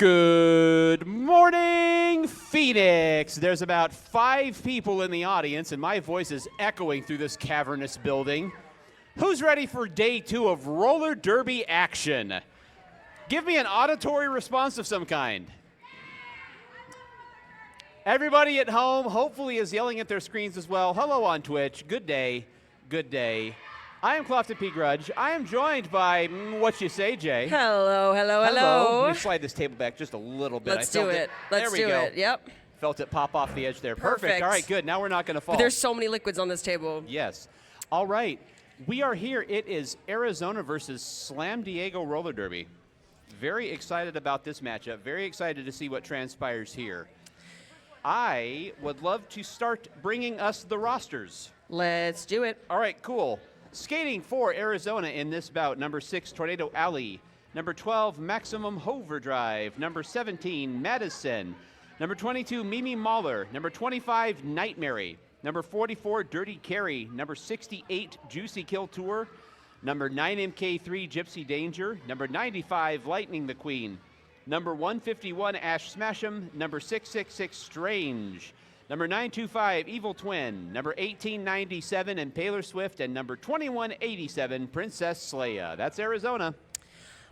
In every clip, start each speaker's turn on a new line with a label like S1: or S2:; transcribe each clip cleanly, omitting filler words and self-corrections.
S1: Good morning, Phoenix. There's about 5 people in the audience, and my voice is echoing through this cavernous building. Who's ready for day 2 of roller derby action? Give me an auditory response of some kind. Everybody at home hopefully is yelling at their screens as well. Hello on Twitch. Good day. Good day. I am Clofton P. Grudge. I am joined by, what you say, Jay?
S2: Hello, hello, hello.
S1: Let me slide this table back just a little bit.
S2: Let's do it. Let's do it. Yep.
S1: Felt it pop off the edge there. Perfect. All right, good. Now we're not going to fall.
S2: But there's so many liquids on this table.
S1: Yes. All right. We are here. It is Arizona versus San Diego Roller Derby. Very excited about this matchup. Very excited to see what transpires here. I would love to start bringing us the rosters.
S2: Let's do it.
S1: All right, cool. Skating for Arizona in this bout, number 6, Tornado Alley. Number 12, Maximum Hoverdrive. Number 17, Madison. Number 22, Mimi Mahler. Number 25, Nightmare. Number 44, Dirty Carry. Number 68, Juicy Kill Tour. Number 9, MK3, Gypsy Danger. Number 95, Lightning the Queen. Number 151, Ash Smash'em. Number 666, Strange. Number 925, Evil Twin. Number 1897, Impaler Swift. And number 2187, Princess Leia. That's Arizona.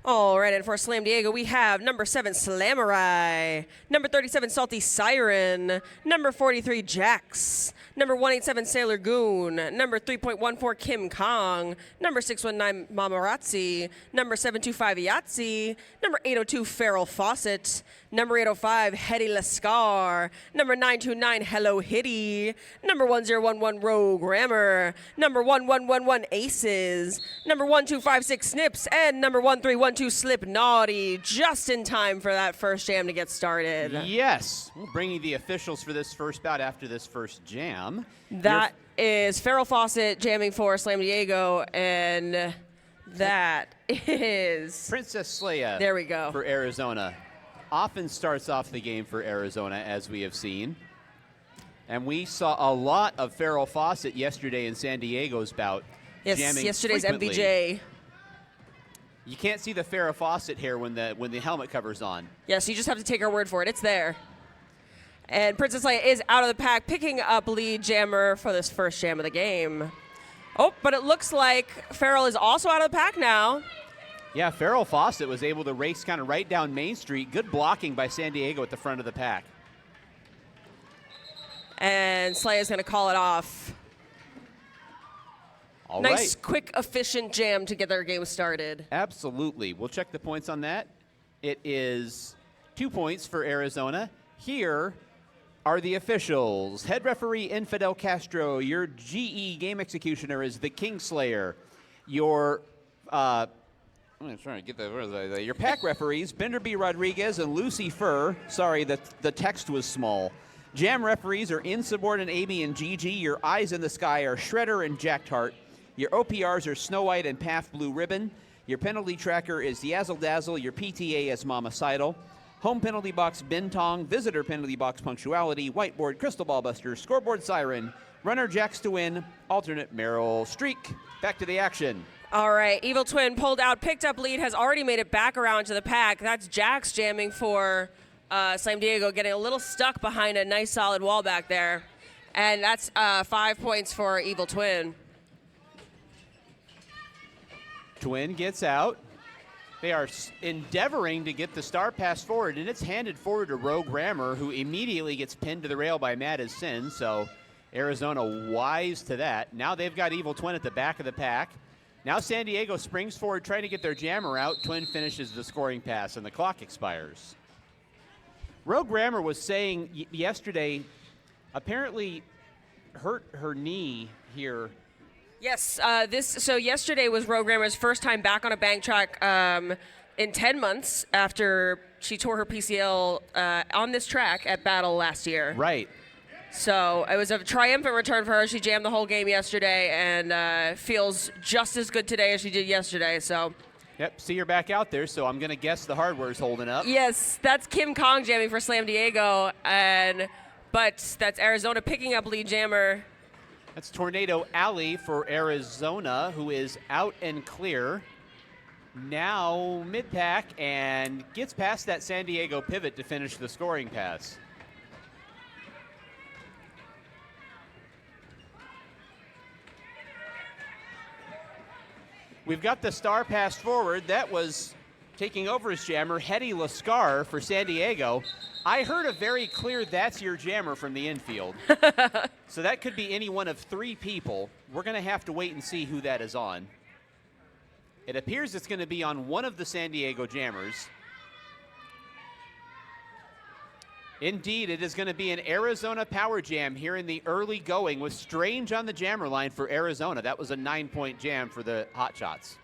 S2: All right, and for San Diego, we have number 7, Slamurai. Number 37, Salty Siren. Number 43, Jax. Number 187, Sailor Goon. Number 3.14, Kim Kong. Number 619, Mamarazzi. Number 725, Yahtzee. Number 802, Feral Fawcett. Number 805, Hetty Lascar. Number 929, Hello Hitty. Number 1011, Rogue Rammer. Number 1111, Aces. Number 1256, Snips. And number 1312, Slip Naughty. Just in time for that first jam to get started.
S1: Yes. We're bringing the officials for this first bout after this first jam.
S2: That is Feral Fawcett jamming for San Diego, and that is
S1: Princess Leia.
S2: There we go.
S1: For Arizona. Often starts off the game for Arizona, as we have seen. And we saw a lot of Feral Fawcett yesterday in San Diego's bout.
S2: Yes,
S1: jamming
S2: yesterday's
S1: frequently.
S2: MVJ.
S1: You can't see the Farrah Fawcett here when the helmet cover's on.
S2: Yes, you just have to take our word for it. It's there. And Princess Leia is out of the pack, picking up lead jammer for this first jam of the game. Oh, but it looks like Feral is also out of the pack now.
S1: Yeah, Feral Fawcett was able to race kind of right down Main Street. Good blocking by San Diego at the front of the pack.
S2: And Sleia's going to call it off.
S1: All
S2: nice,
S1: right.
S2: quick, efficient jam to get their game started.
S1: Absolutely. We'll check the points on that. It is 2 points for Arizona. Here are the officials. Head referee Infidel Castro. Your GE game executioner is the Kingslayer. Your I'm trying to get that. Your pack referees Bender B. Rodriguez and Lucy Fur. Sorry, the text was small. Jam referees are Insubordinate Amy and Gigi. Your eyes in the sky are Shredder and Jacked Heart. Your OPRs are Snow White and Path Blue Ribbon. Your penalty tracker is Yazzle Dazzle. Your PTA is Mama Seidel. Home penalty box Bintong. Visitor penalty box Punctuality. Whiteboard Crystal Ball Buster. Scoreboard Siren. Runner Jacks to win. Alternate Meryl Streak. Back to the action.
S2: All right, Evil Twin pulled out, picked up lead, has already made it back around to the pack. That's Jax jamming for San Diego, getting a little stuck behind a nice solid wall back there. And that's 5 points for Evil Twin.
S1: Twin gets out. They are endeavoring to get the star pass forward, and it's handed forward to Rogue Rammer, who immediately gets pinned to the rail by Mad as Sin, so Arizona wise to that. Now they've got Evil Twin at the back of the pack. Now San Diego springs forward trying to get their jammer out. Twin finishes the scoring pass, and the clock expires. Rogue Rammer was saying yesterday, apparently hurt her knee here.
S2: Yes, so yesterday was Rogue Rammer's first time back on a bank track in 10 months after she tore her PCL on this track at Battle last year.
S1: Right.
S2: So it was a triumphant return for her. She jammed the whole game yesterday and feels just as good today as she did yesterday. So.
S1: Yep, see her back out there, so I'm going to guess the hardware's holding up.
S2: Yes, that's Kim Kong jamming for San Diego, but that's Arizona picking up lead jammer.
S1: That's Tornado Alley for Arizona, who is out and clear. Now mid-pack and gets past that San Diego pivot to finish the scoring pass. We've got the star pass forward. That was taking over as jammer, Hetty Lascar for San Diego. I heard a very clear "that's your jammer" from the infield. So that could be any one of 3 people. We're going to have to wait and see who that is on. It appears it's going to be on one of the San Diego jammers. Indeed, it is going to be an Arizona power jam here in the early going with Strange on the jammer line for Arizona. That was a 9-point jam for the Hotshots.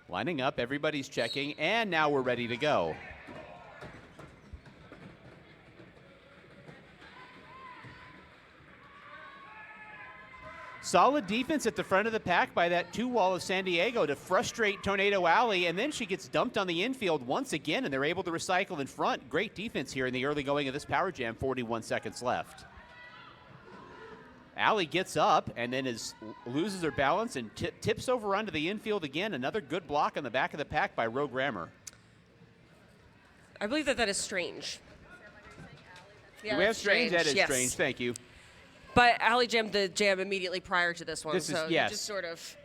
S1: Lining up, everybody's checking, and now we're ready to go. Solid defense at the front of the pack by that 2-wall of San Diego to frustrate Tornado Alley, and then she gets dumped on the infield once again, and they're able to recycle in front. Great defense here in the early going of this power jam, 41 seconds left. Alley gets up and then loses her balance and tips over onto the infield again. Another good block on the back of the pack by Rogue Rammer.
S2: I believe that is Strange.
S1: Do we have Strange? That is yes. Strange, thank you.
S2: But Allie jammed the jam immediately prior to this one,
S1: yes.
S2: Just sort of.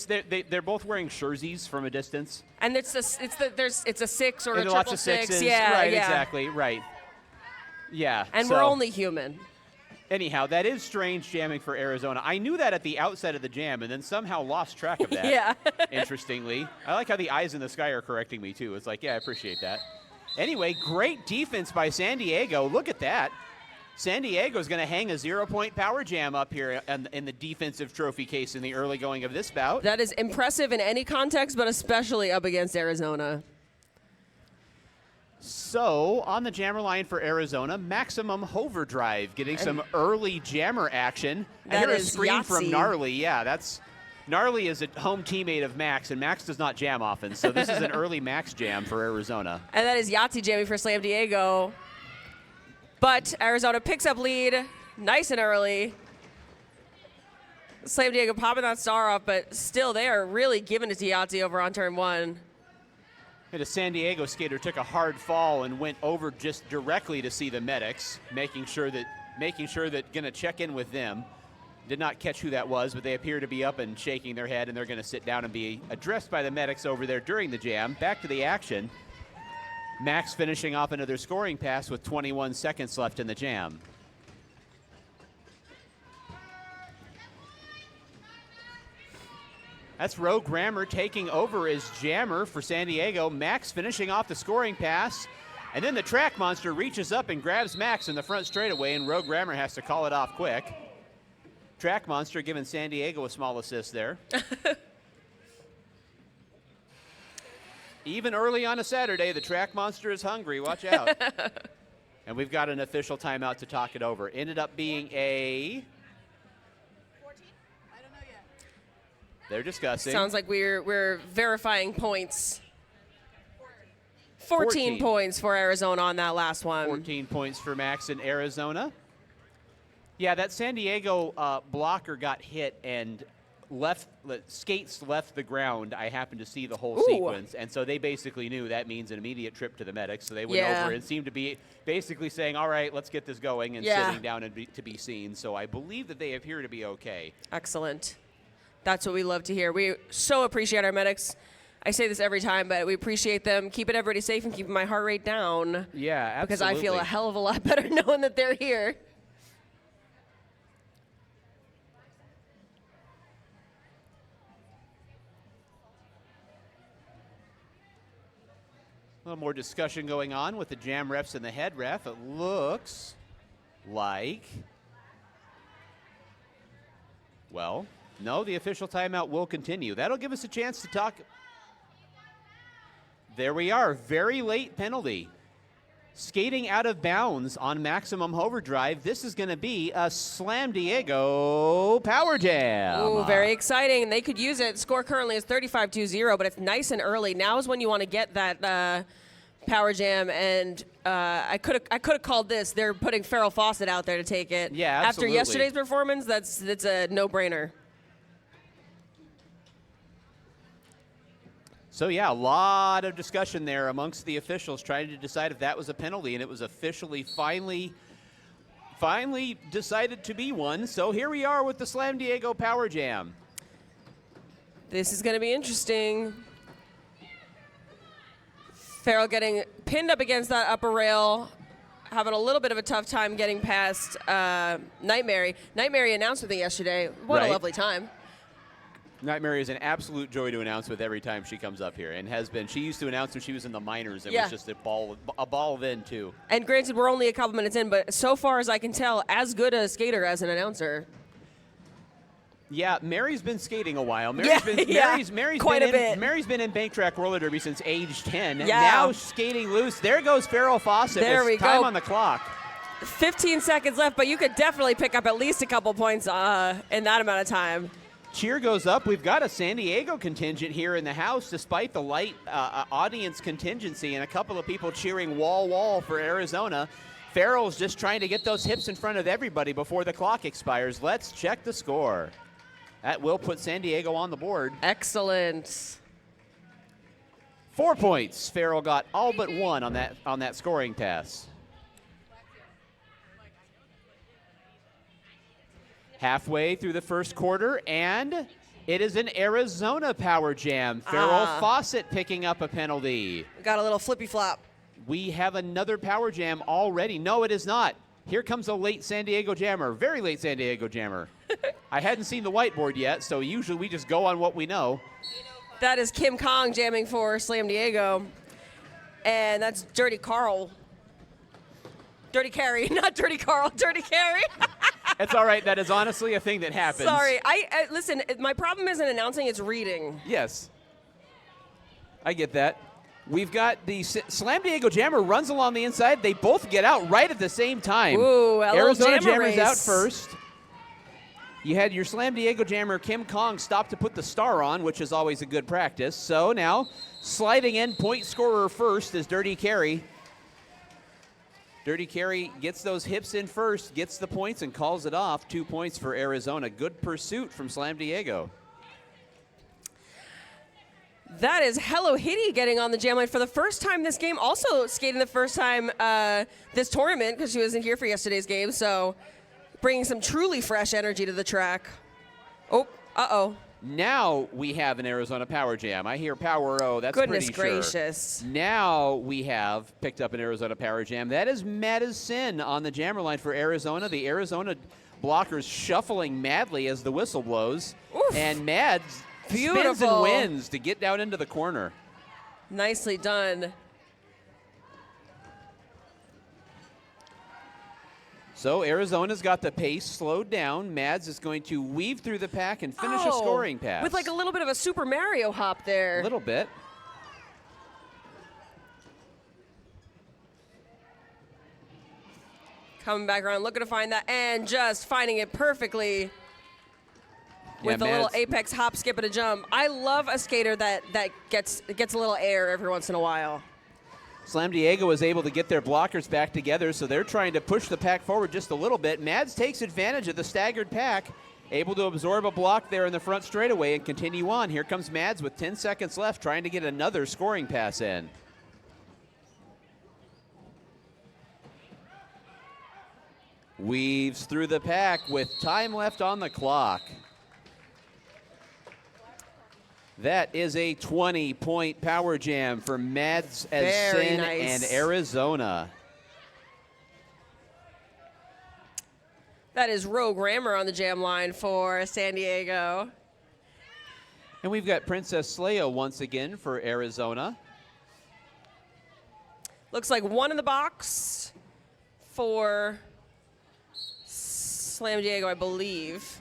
S1: They're both wearing jerseys from a distance,
S2: and it's a 6 or a triple
S1: lots of
S2: 6.
S1: Sixes.
S2: Yeah,
S1: right,
S2: yeah.
S1: Exactly, right. Yeah,
S2: and we're only human.
S1: Anyhow, that is Strange jamming for Arizona. I knew that at the outset of the jam, and then somehow lost track of that.
S2: Yeah.
S1: Interestingly, I like how the eyes in the sky are correcting me too. It's like, yeah, I appreciate that. Anyway, great defense by San Diego. Look at that. San Diego is going to hang a 0-point power jam up here in the defensive trophy case in the early going of this bout.
S2: That is impressive in any context, but especially up against Arizona.
S1: So, on the jammer line for Arizona, Maximum Hoverdrive getting some early jammer action. I hear a scream from Gnarly. Yeah, Gnarly is a home teammate of Max, and Max does not jam often, so this is an early Max jam for Arizona.
S2: And that is Yahtzee jamming for San Diego. But Arizona picks up lead nice and early. San Diego popping that star off, but still they are really giving it to Yahtzee over on turn 1.
S1: And a San Diego skater took a hard fall and went over just directly to see the medics, making sure that gonna check in with them. Did not catch who that was, but they appear to be up and shaking their head, and they're gonna sit down and be addressed by the medics over there during the jam. Back to the action. Max finishing off another scoring pass with 21 seconds left in the jam. That's Rogue Rammer taking over as jammer for San Diego. Max finishing off the scoring pass. And then the track monster reaches up and grabs Max in the front straightaway, and Rogue Rammer has to call it off quick. Track monster giving San Diego a small assist there. Even early on a Saturday, the track monster is hungry. Watch out. And we've got an official timeout to talk it over. Ended up being a
S3: 14? I don't know yet.
S1: They're discussing.
S2: Sounds like we're verifying points. 14 points for Arizona on that last one.
S1: 14 points for Max in Arizona. Yeah, that San Diego blocker got hit and skates left the ground. I happened to see the whole sequence, and so they basically knew that means an immediate trip to the medics. So they went over and seemed to be basically saying, all right, let's get this going, and sitting down and to be seen. So I believe that they appear to be okay.
S2: Excellent. That's what we love to hear. We so appreciate our medics. I say this every time, but we appreciate them keeping everybody safe and keeping my heart rate down.
S1: Yeah, absolutely.
S2: Because I feel a hell of a lot better knowing that they're here.
S1: A little more discussion going on with the jam refs and the head ref. It looks like, well, no, the official timeout will continue. That'll give us a chance to talk. There we are, very late penalty. Skating out of bounds on Maximum Overdrive. This is going to be a Slam Diego Power Jam.
S2: Ooh, very exciting. They could use it. Score currently is 35-0, but it's nice and early. Now is when you want to get that Power Jam, and I could have called this. They're putting Farrell Fawcett out there to take it.
S1: Yeah,
S2: After
S1: absolutely.
S2: yesterday's performance, that's a no-brainer.
S1: So, yeah, a lot of discussion there amongst the officials trying to decide if that was a penalty, and it was officially finally decided to be one. So here we are with the Slam Diego Power Jam.
S2: This is going to be interesting. Farrell getting pinned up against that upper rail, having a little bit of a tough time getting past Nightmare. Nightmare announced with it yesterday. What
S1: Right.
S2: a lovely time.
S1: Nightmare is an absolute joy to announce with every time she comes up here, and has been. She used to announce when she was in the minors, and
S2: Yeah.
S1: was just a ball of in, too.
S2: And granted, we're only a couple minutes in, but so far as I can tell, as good a skater as an announcer.
S1: Yeah, Mary's been skating a while.
S2: Yeah,
S1: Mary's
S2: quite
S1: been
S2: a bit.
S1: Mary's been in bank track roller derby since age 10.
S2: Yeah.
S1: Now skating loose. There goes Farrell Fawcett.
S2: There
S1: with
S2: we
S1: time
S2: go.
S1: on the clock.
S2: 15 seconds left, but you could definitely pick up at least a couple points in that amount of time.
S1: Cheer goes up. We've got a San Diego contingent here in the house, despite the light audience contingency and a couple of people cheering wall for Arizona. Farrell's just trying to get those hips in front of everybody before the clock expires. Let's check the score. That will put San Diego on the board.
S2: Excellent.
S1: 4 points. Farrell got all but one on that scoring pass. Halfway through the first quarter, and it is an Arizona Power Jam. Farrell Fawcett picking up a penalty.
S2: Got a little flippy flop.
S1: We have another Power Jam already. No, it is not. Here comes a late San Diego Jammer, very late San Diego Jammer. I hadn't seen the whiteboard yet, so usually we just go on what we know.
S2: That is Kim Kong jamming for Slam Diego. And that's Dirty Carl. Dirty Carrie, not Dirty Carl, Dirty Carrie.
S1: It's all right. That is honestly a thing that happens.
S2: Sorry, I listen, my problem isn't announcing, it's reading.
S1: Yes. I get that. We've got the Slam Diego Jammer runs along the inside. They both get out right at the same time.
S2: Ooh, a little
S1: Arizona
S2: jammer
S1: Jammer's
S2: race.
S1: out first. You had your Slam Diego Jammer, Kim Kong, stop to put the star on, which is always a good practice. So now, sliding in, point scorer first is Dirty Carrie. Dirty Carrie gets those hips in first, gets the points, and calls it off. 2 points for Arizona. Good pursuit from Slam Diego.
S2: That is Hello Hitty getting on the jam line for the first time this game. Also skating the first time this tournament because she wasn't here for yesterday's game. So bringing some truly fresh energy to the track. Oh, uh-oh.
S1: Now we have an Arizona Power Jam. I hear Power O. That's
S2: Goodness
S1: pretty sure.
S2: gracious.
S1: Now we have picked up an Arizona Power Jam. That is Madison on the jammer line for Arizona. The Arizona blockers shuffling madly as the whistle blows.
S2: Oof.
S1: And Mads spins and
S2: Beautiful.
S1: wins to get down into the corner.
S2: Nicely done.
S1: So Arizona's got the pace slowed down. Mads is going to weave through the pack and finish a scoring pass.
S2: With like a little bit of a Super Mario hop there.
S1: A little bit.
S2: Coming back around, looking to find that, and just finding it perfectly with a little
S1: Mads-
S2: apex hop, skip, and a jump. I love a skater that gets a little air every once in a while.
S1: Slam Diego was able to get their blockers back together, so they're trying to push the pack forward just a little bit. Mads takes advantage of the staggered pack, able to absorb a block there in the front straightaway and continue on. Here comes Mads with 10 seconds left, trying to get another scoring pass in. Weaves through the pack with time left on the clock. That is a 20-point power jam for Mads
S2: Very
S1: Sin
S2: nice.
S1: and Arizona.
S2: That is Rogue Rammer on the jam line for San Diego.
S1: And we've got Princess Leia once again for Arizona.
S2: Looks like one in the box for Slam Diego, I believe.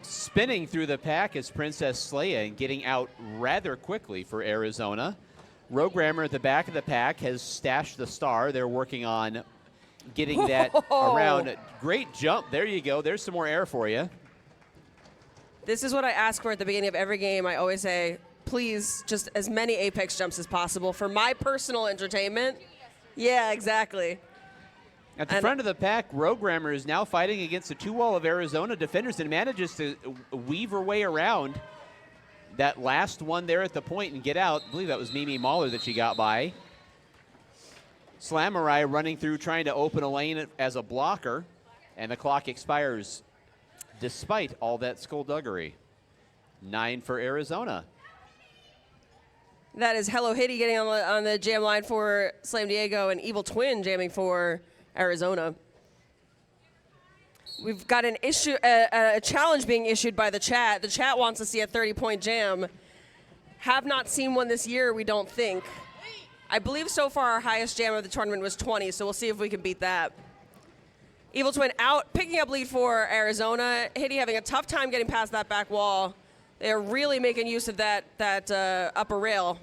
S1: Spinning through the pack is Princess Leia and getting out rather quickly for Arizona. Rogue Rammer at the back of the pack has stashed the star. They're working on getting that around. Great jump. There you go. There's some more air for you.
S2: This is what I ask for at the beginning of every game. I always say, please, just as many apex jumps as possible for my personal entertainment. Yeah, exactly.
S1: At the front of the pack, Roguerammer is now fighting against the two-wall of Arizona defenders and manages to weave her way around that last one there at the point and get out. I believe that was Mimi Mahler that she got by. Slamurai running through trying to open a lane as a blocker, and the clock expires despite all that skullduggery. 9 for Arizona.
S2: That is Hello Hitty getting on the jam line for Slam Diego and Evil Twin jamming for Arizona. We've got an issue, a challenge being issued by the chat. The chat wants to see a 30-point jam. Have not seen one this year, we don't think. I believe so far our highest jam of the tournament was 20, so we'll see if we can beat that. Evil Twin out, picking up lead for Arizona. Hitty having a tough time getting past that back wall. They're really making use of that upper rail.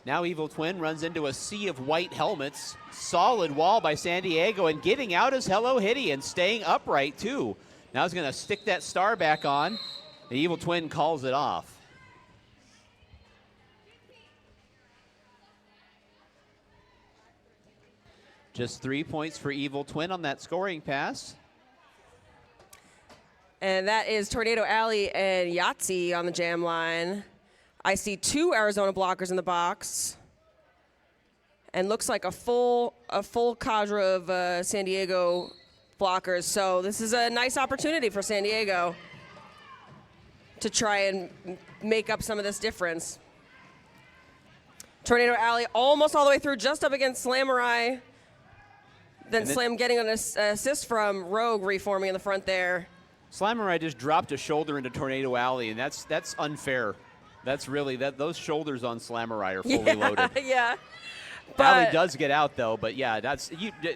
S1: Now Evil Twin runs into a sea of white helmets. Solid wall by San Diego, and getting out is Hello Hitty and staying upright too. Now he's going to stick that star back on. The Evil Twin calls it off. Just 3 points for Evil Twin on that scoring pass.
S2: And that is Tornado Alley and Yahtzee on the jam line. I see 2 Arizona blockers in the box. And looks like a full cadre of San Diego blockers. So this is a nice opportunity for San Diego to try and make up some of this difference. Tornado Alley almost all the way through, just up against Slamurai. Then Slam getting an assist from Rogue, reforming in the front there.
S1: Slamurai just dropped a shoulder into Tornado Alley, and that's unfair. That's really, those shoulders on Slamurai are fully loaded.
S2: Yeah.
S1: Alley does get out though, but yeah,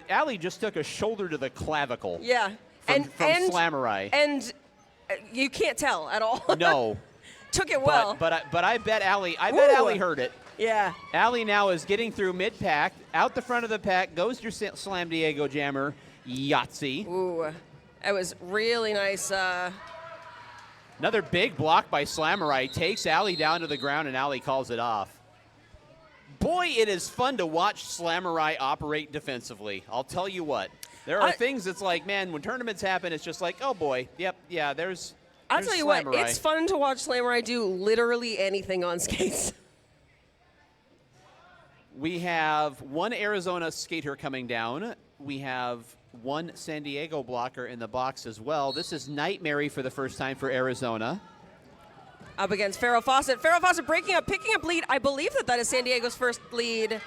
S1: Alley just took a shoulder to the clavicle.
S2: Yeah.
S1: From Slamurai.
S2: And you can't tell at all.
S1: No.
S2: Took it well.
S1: But I bet Alley heard it.
S2: Yeah.
S1: Alley now is getting through mid-pack, out the front of the pack, goes your Slam Diego jammer, Yahtzee.
S2: Ooh, that was really nice.
S1: Another big block by Slamurai takes Alley down to the ground, and Alley calls it off. Boy, it is fun to watch Slamurai operate defensively. I'll tell you what. There are things that's like, man, when tournaments happen, it's just like, oh boy, yep, yeah, there's
S2: I'll tell you
S1: Slamurai.
S2: what, it's fun to watch Slamurai do literally anything on skates.
S1: We have one Arizona skater coming down. We have one San Diego blocker in the box as well. This is Nightmare for the first time for Arizona.
S2: Up against Farrell Fawcett. Farrell Fawcett breaking up, picking up lead. I believe that is San Diego's first lead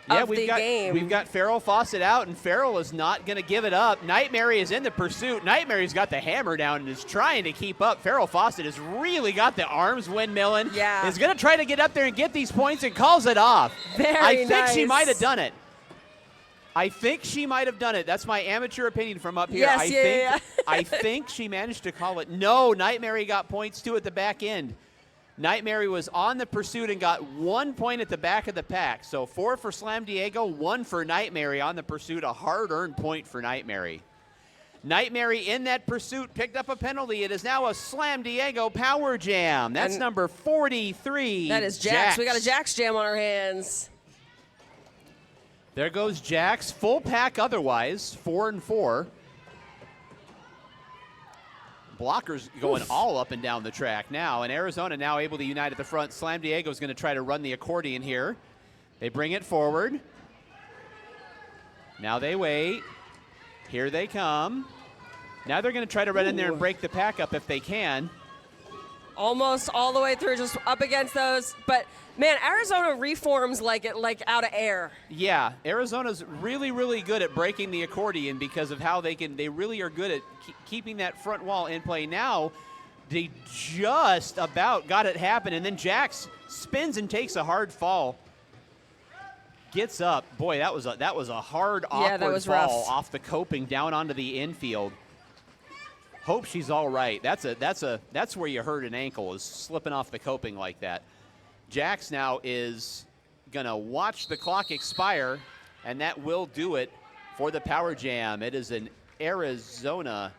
S2: of the game.
S1: We've got Farrell Fawcett out, and Farrell is not going to give it up. Nightmare is in the pursuit. Nightmare's got the hammer down and is trying to keep up. Farrell Fawcett has really got the arms windmilling.
S2: Yeah.
S1: Is going to try to get up there and get these points and calls it off. I think she might have done it. I think she might have done it. That's my amateur opinion from up here.
S2: Yes,
S1: I think she managed to call it. No, Nightmare got points too at the back end. Nightmare was on the pursuit and got 1 point at the back of the pack. So 4 for Slam Diego, 1 for Nightmare on the pursuit, a hard-earned point for Nightmare. Nightmare in that pursuit picked up a penalty. It is now a Slam Diego power jam. That's number 43.
S2: That is Jax. We got a Jax jam on our hands.
S1: There goes Jax, full pack otherwise, 4 and 4. Blockers going all up and down the track now, and Arizona now able to unite at the front. Slam Diego is going to try to run the accordion here. They bring it forward. Now they wait. Here they come. Now they're going to try to run in there and break the pack up if they can.
S2: Almost all the way through, just up against those. But, man, Arizona reforms like out of air.
S1: Yeah, Arizona's really, really good at breaking the accordion because of how they really are good at keeping that front wall in play. Now, they just about got it happen, and then Jax spins and takes a hard fall. Gets up. Boy, that was a hard, awkward fall
S2: rough.
S1: Off the coping down onto the infield. Hope she's all right. That's where you hurt an ankle, is slipping off the coping like that. Jax now is gonna watch the clock expire, and that will do it for the power jam. It is an Arizona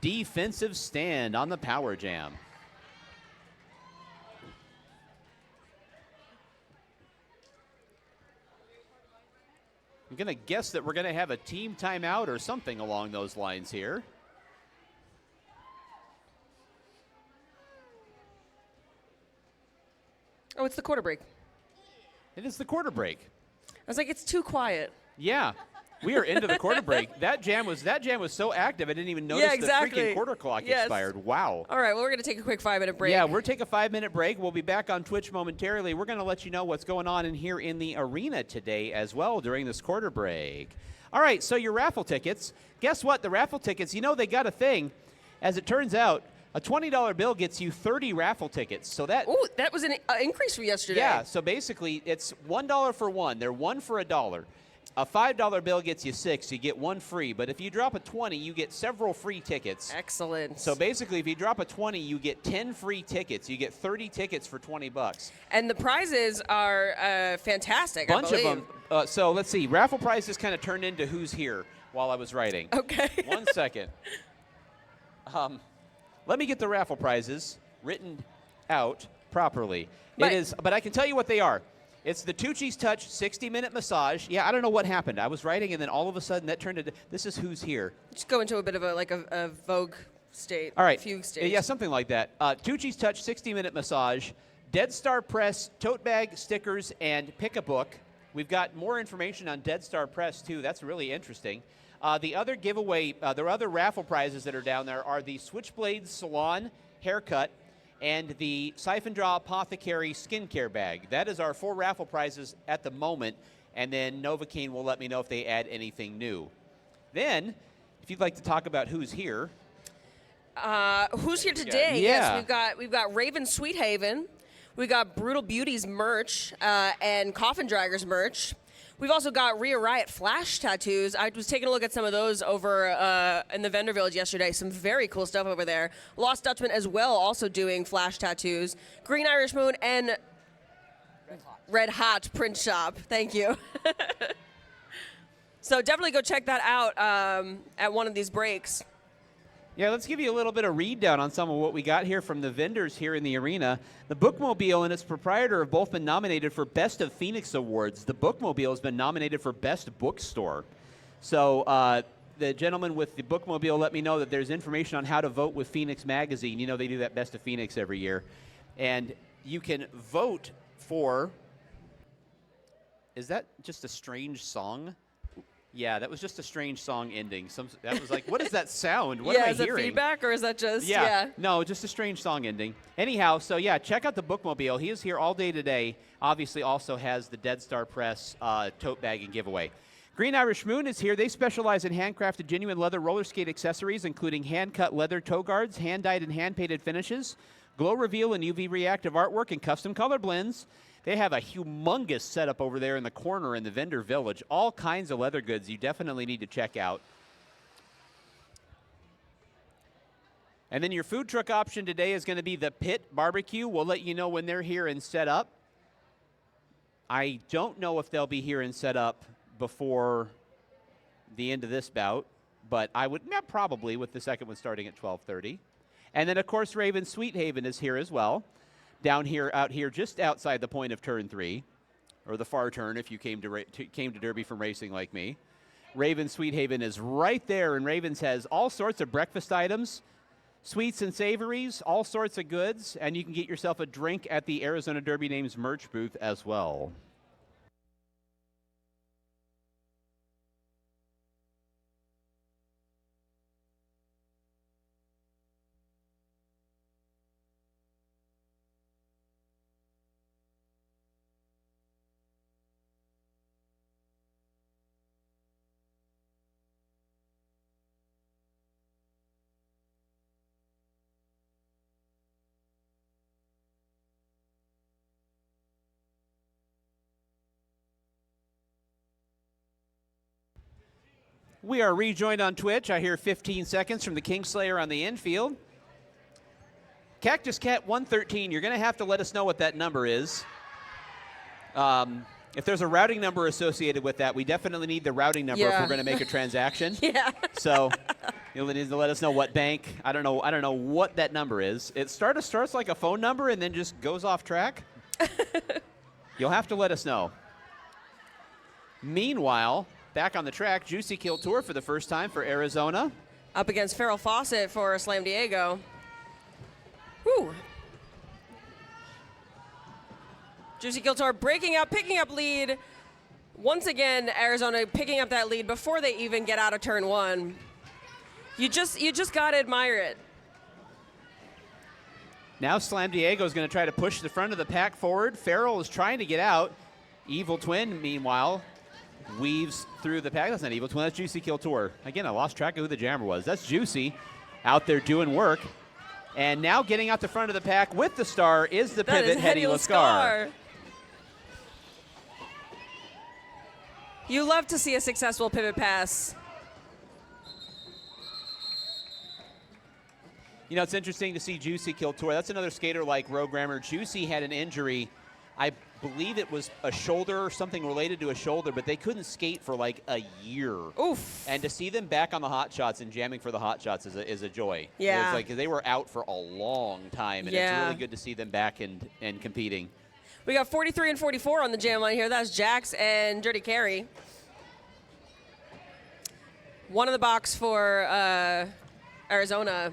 S1: defensive stand on the power jam. going to guess that we're going to have a team timeout or something along those lines here.
S2: Oh, it's the quarter break.
S1: It is the quarter break.
S2: I was like, it's too quiet.
S1: Yeah. We are into the quarter break. That jam was so active I didn't even notice the freaking quarter clock expired. Wow.
S2: All right, well, we're going to take a quick 5-minute break.
S1: Yeah, we're taking a 5-minute break. We'll be back on Twitch momentarily. We're going to let you know what's going on in here in the arena today as well during this quarter break. All right, so your raffle tickets. Guess what? The raffle tickets, they got a thing. As it turns out, a $20 bill gets you 30 raffle tickets. So that
S2: Ooh, that was an increase from yesterday.
S1: Yeah, so basically it's $1 for one. They're one for $1. A $5 bill gets you 6. You get one free. But if you drop a 20, you get several free tickets.
S2: Excellent.
S1: So basically, if you drop a 20, you get 10 free tickets. You get 30 tickets for $20.
S2: And the prizes are fantastic.
S1: Bunch of them. So let's see. Raffle prizes kind of turned into who's here while I was writing.
S2: Okay.
S1: 1 second. Let me get the raffle prizes written out properly. But I can tell you what they are. It's the Tucci's Touch 60-minute massage. Yeah, I don't know what happened. I was writing, and then all of a sudden that turned into, this is who's here.
S2: Just go into a bit of a Vogue state.
S1: All right.
S2: Fugue state.
S1: Yeah, something like that. Tucci's Touch 60-minute massage, Dead Star Press, tote bag, stickers, and pick a book. We've got more information on Dead Star Press, too. That's really interesting. The other giveaway, there are other raffle prizes that are down there are the Switchblade Salon haircut and the Siphon Draw Apothecary skincare bag. That is our 4 raffle prizes at the moment, and then Novocaine will let me know if they add anything new. Then, if you'd like to talk about who's here.
S2: Who's here today?
S1: Yeah.
S2: Yes, we've got Raven Sweethaven. We got Brutal Beauties merch and Coffin Draggers merch. We've also got Rhea Riot flash tattoos. I was taking a look at some of those over in the vendor village yesterday. Some very cool stuff over there. Lost Dutchman as well, also doing flash tattoos. Green Irish Moon and Red Hot Print Shop. Thank you. So definitely go check that out at one of these breaks.
S1: Yeah, let's give you a little bit of read down on some of what we got here from the vendors here in the arena. The Bookmobile and its proprietor have both been nominated for Best of Phoenix Awards. The Bookmobile has been nominated for Best Bookstore. So the gentleman with the Bookmobile let me know that there's information on how to vote with Phoenix Magazine. You know, they do that Best of Phoenix every year. And you can vote for... Is that just a strange song? Yeah, that was just a strange song ending. That was like, what is that sound? What am I hearing?
S2: Yeah, is it feedback or is that just,
S1: No, just a strange song ending. Anyhow, so yeah, check out the Bookmobile. He is here all day today. Obviously also has the Dead Star Press tote bag and giveaway. Green Irish Moon is here. They specialize in handcrafted genuine leather roller skate accessories, including hand-cut leather toe guards, hand-dyed and hand-painted finishes, glow reveal and UV reactive artwork, and custom color blends. They have a humongous setup over there in the corner in the vendor village. All kinds of leather goods you definitely need to check out. And then your food truck option today is going to be the Pit Barbecue. We'll let you know when they're here and set up. I don't know if they'll be here and set up before the end of this bout, but I would probably with the second one starting at 12:30. And then, of course, Raven Sweethaven is here as well. Down here, out here, just outside the point of turn 3, or the far turn if you came to Derby from racing like me. Raven Sweethaven is right there, and Ravens has all sorts of breakfast items, sweets and savories, all sorts of goods, and you can get yourself a drink at the Arizona Derby Names merch booth as well. We are rejoined on Twitch. I hear 15 seconds from the Kingslayer on the infield. Cactus Cat 113, you're going to have to let us know what that number is. If there's a routing number associated with that, we definitely need the routing number if we're going to make a transaction.
S2: Yeah.
S1: So you'll need to let us know what bank. I don't know what that number is. It starts like a phone number and then just goes off track. You'll have to let us know. Meanwhile, back on the track. Juicy Kill Tour for the first time for Arizona.
S2: Up against Farrell Fawcett for Slam Diego. Woo. Juicy Kill Tour breaking out, picking up lead. Once again, Arizona picking up that lead before they even get out of turn one. You just gotta admire it.
S1: Now Slam Diego is going to try to push the front of the pack forward. Farrell is trying to get out. Evil Twin, meanwhile, weaves through the pack. That's not Evil Twin, that's Juicy Kill Tour. Again, I lost track of who the jammer was. That's Juicy out there doing work. And now getting out the front of the pack with the star is the
S2: That
S1: pivot,
S2: is
S1: Hedy Lascar.
S2: You love to see a successful pivot pass.
S1: You know, it's interesting to see Juicy Kill Tour. That's another skater like Rogue Juicy had an injury. I believe it was a shoulder or something related to a shoulder, but they couldn't skate for like a year.
S2: Oof.
S1: And to see them back on the hot shots and jamming for the hot shots is a joy.
S2: Yeah.
S1: It's like they were out for a long time, and it's really good to see them back and competing.
S2: We got 43 and 44 on the jam line here. That's Jax and Dirty Carry. One in the box for Arizona.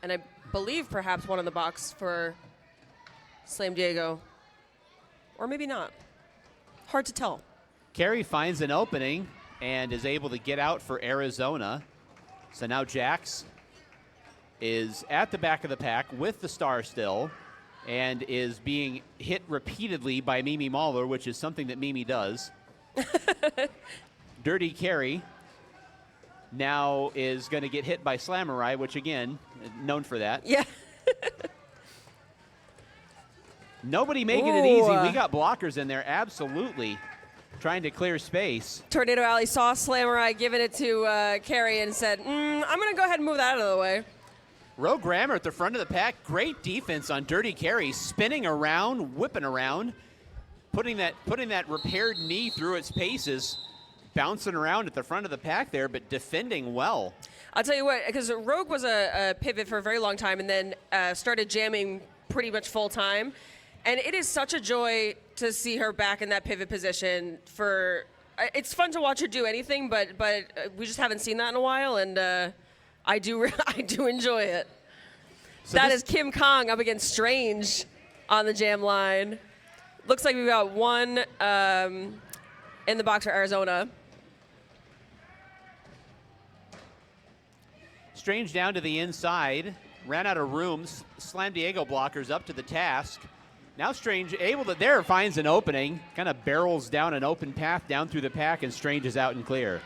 S2: And I believe perhaps one in the box for Slam Diego. Or maybe not. Hard to tell.
S1: Carey finds an opening and is able to get out for Arizona. So now Jax is at the back of the pack with the star still and is being hit repeatedly by Mimi Mahler, which is something that Mimi does. Dirty Carey now is going to get hit by Slamurai, which, again, known for that.
S2: Yeah.
S1: Nobody making it easy. We got blockers in there, absolutely, trying to clear space.
S2: Tornado Alley saw Slamurai giving it to Carey and said, I'm going to go ahead and move that out of the way.
S1: Rogue Grammer at the front of the pack. Great defense on Dirty Carey, spinning around, whipping around, putting that repaired knee through its paces, bouncing around at the front of the pack there, but defending well.
S2: I'll tell you what, because Rogue was a pivot for a very long time and then started jamming pretty much full time. And it is such a joy to see her back in that pivot position. It's fun to watch her do anything, but we just haven't seen that in a while, and I do enjoy it. So that is Kim Kong up against Strange on the jam line. Looks like we've got one in the box for Arizona.
S1: Strange down to the inside, ran out of rooms. Slam Diego blockers up to the task. Now Strange finds an opening, kind of barrels down an open path down through the pack, and Strange is out and clear.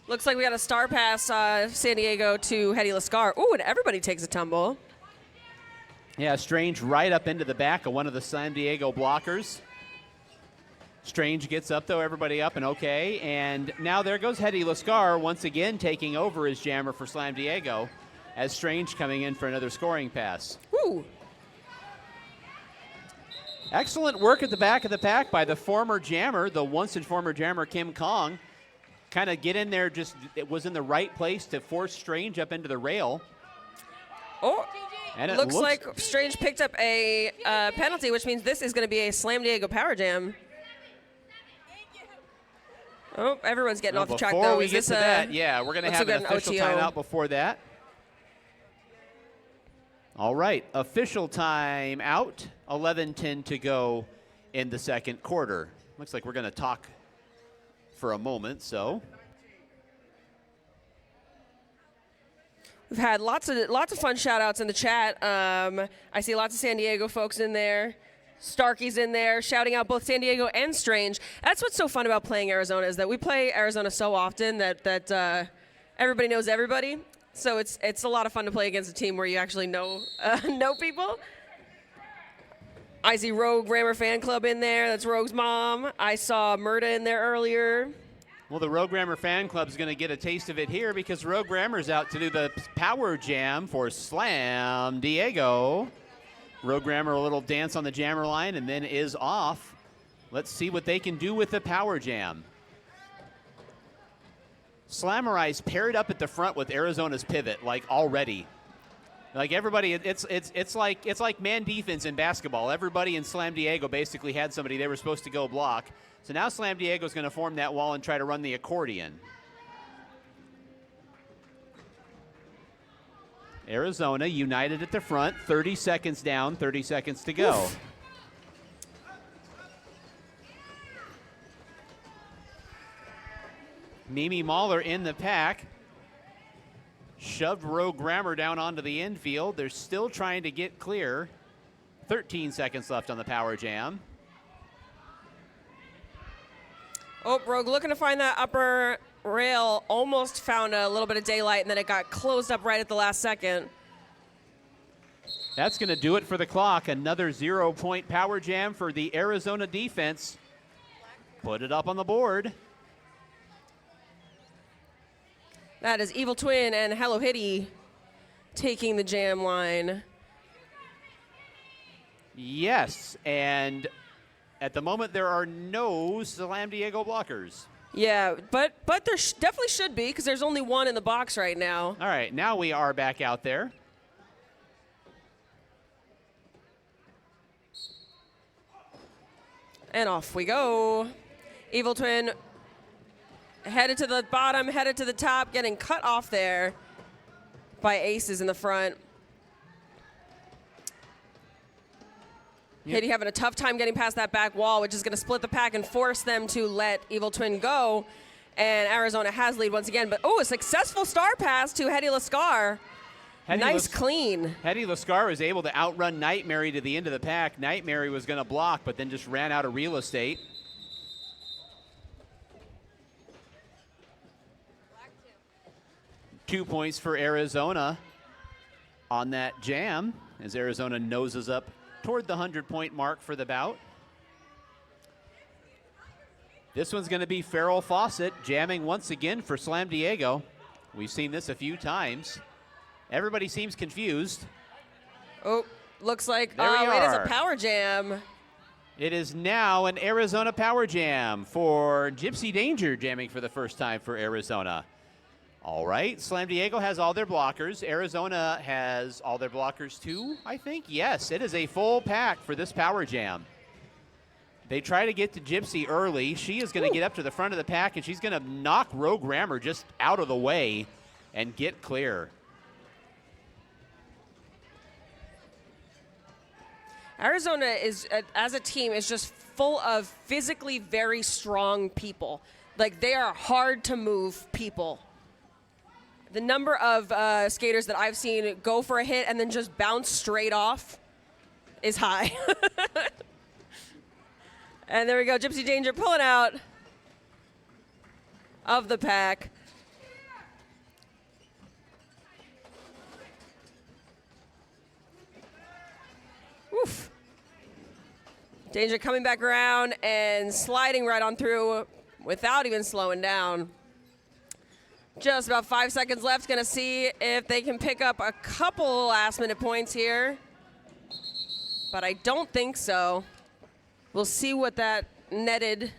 S2: Looks like we got a star pass, San Diego to Hedy Lascar. Ooh, and everybody takes a tumble.
S1: Yeah, Strange right up into the back of one of the San Diego blockers. Strange gets up, though, everybody up and okay. And now there goes Hedy Lascar once again taking over as jammer for Slam Diego as Strange coming in for another scoring pass.
S2: Woo!
S1: Excellent work at the back of the pack by the former jammer, the once and former jammer Kim Kong. Kind of get in there, it was in the right place to force Strange up into the rail.
S2: Oh,
S1: and it
S2: looks like Strange picked up a penalty, which means this is going to be a Slam Diego power jam. Oh, everyone's getting off the track, though.
S1: Before we get to that, yeah, we're going to have an official timeout before that. All right, official timeout. 11:10 to go in the second quarter. Looks like we're going to talk for a moment, so.
S2: We've had lots of fun shout-outs in the chat. I see lots of San Diego folks in there. Starkey's in there shouting out both San Diego and Strange. That's what's so fun about playing Arizona is that we play Arizona so often that everybody knows everybody. So it's a lot of fun to play against a team where you actually know people. I see Rogue Grammar Fan Club in there. That's Rogue's mom. I saw Murda in there earlier.
S1: Well, the Rogue Grammar Fan Club is going to get a taste of it here because Rogue Grammar's out to do the power jam for Slam Diego. Rogue Grammar, a little dance on the jammer line, and then is off. Let's see what they can do with the power jam. Slamurai's paired up at the front with Arizona's pivot, like already. Like everybody, it's like man defense in basketball. Everybody in Slam Diego basically had somebody they were supposed to go block. So now Slam Diego is going to form that wall and try to run the accordion. Arizona united at the front, 30 seconds down, 30 seconds to go.
S2: Oof.
S1: Mimi Mahler in the pack. Shoved Rogue Grammar down onto the infield. They're still trying to get clear. 13 seconds left on the power jam.
S2: Oh, Rogue looking to find that upper rail. Almost found a little bit of daylight, and then it got closed up right at the last second.
S1: That's going to do it for the clock. Another 0-point power jam for the Arizona defense. Put it up on the board.
S2: That is Evil Twin and Hello Hitty taking the jam line.
S1: Yes, and at the moment there are no Slam Diego blockers.
S2: Yeah, but there definitely should be because there's only one in the box right now.
S1: All right, now we are back out there.
S2: And off we go. Evil Twin headed to the bottom, headed to the top, getting cut off there by Aces in the front.
S1: Yep.
S2: Hitty having a tough time getting past that back wall, which is going to split the pack and force them to let Evil Twin go. And Arizona has lead once again. But, oh, a successful star pass to Hetty Lascar. Nice clean.
S1: Hetty Lascar was able to outrun Nightmare to the end of the pack. Nightmare was going to block, but then just ran out of real estate. Two points for Arizona on that jam as Arizona noses up toward the 100-point mark for the bout. This one's going to be Farrell Fawcett jamming once again for Slam Diego. We've seen this a few times. Everybody seems confused.
S2: Oh, looks like
S1: There we
S2: it is a
S1: are.
S2: power jam.
S1: It is now an Arizona power jam for Gypsy Danger jamming for the first time for Arizona. All right, Slam Diego has all their blockers. Arizona has all their blockers too, I think. Yes, it is a full pack for this power jam. They try to get to Gypsy early. She is going to get up to the front of the pack, and she's going to knock Rogue Rammer just out of the way and get clear.
S2: Arizona is, as a team, is just full of physically very strong people. Like, they are hard to move people. The number of skaters that I've seen go for a hit and then just bounce straight off is high. And there we go, Gypsy Danger pulling out of the pack. Oof. Danger coming back around and sliding right on through without even slowing down. Just about 5 seconds left. Going to see if they can pick up a couple last-minute points here. But I don't think so. We'll see what that netted.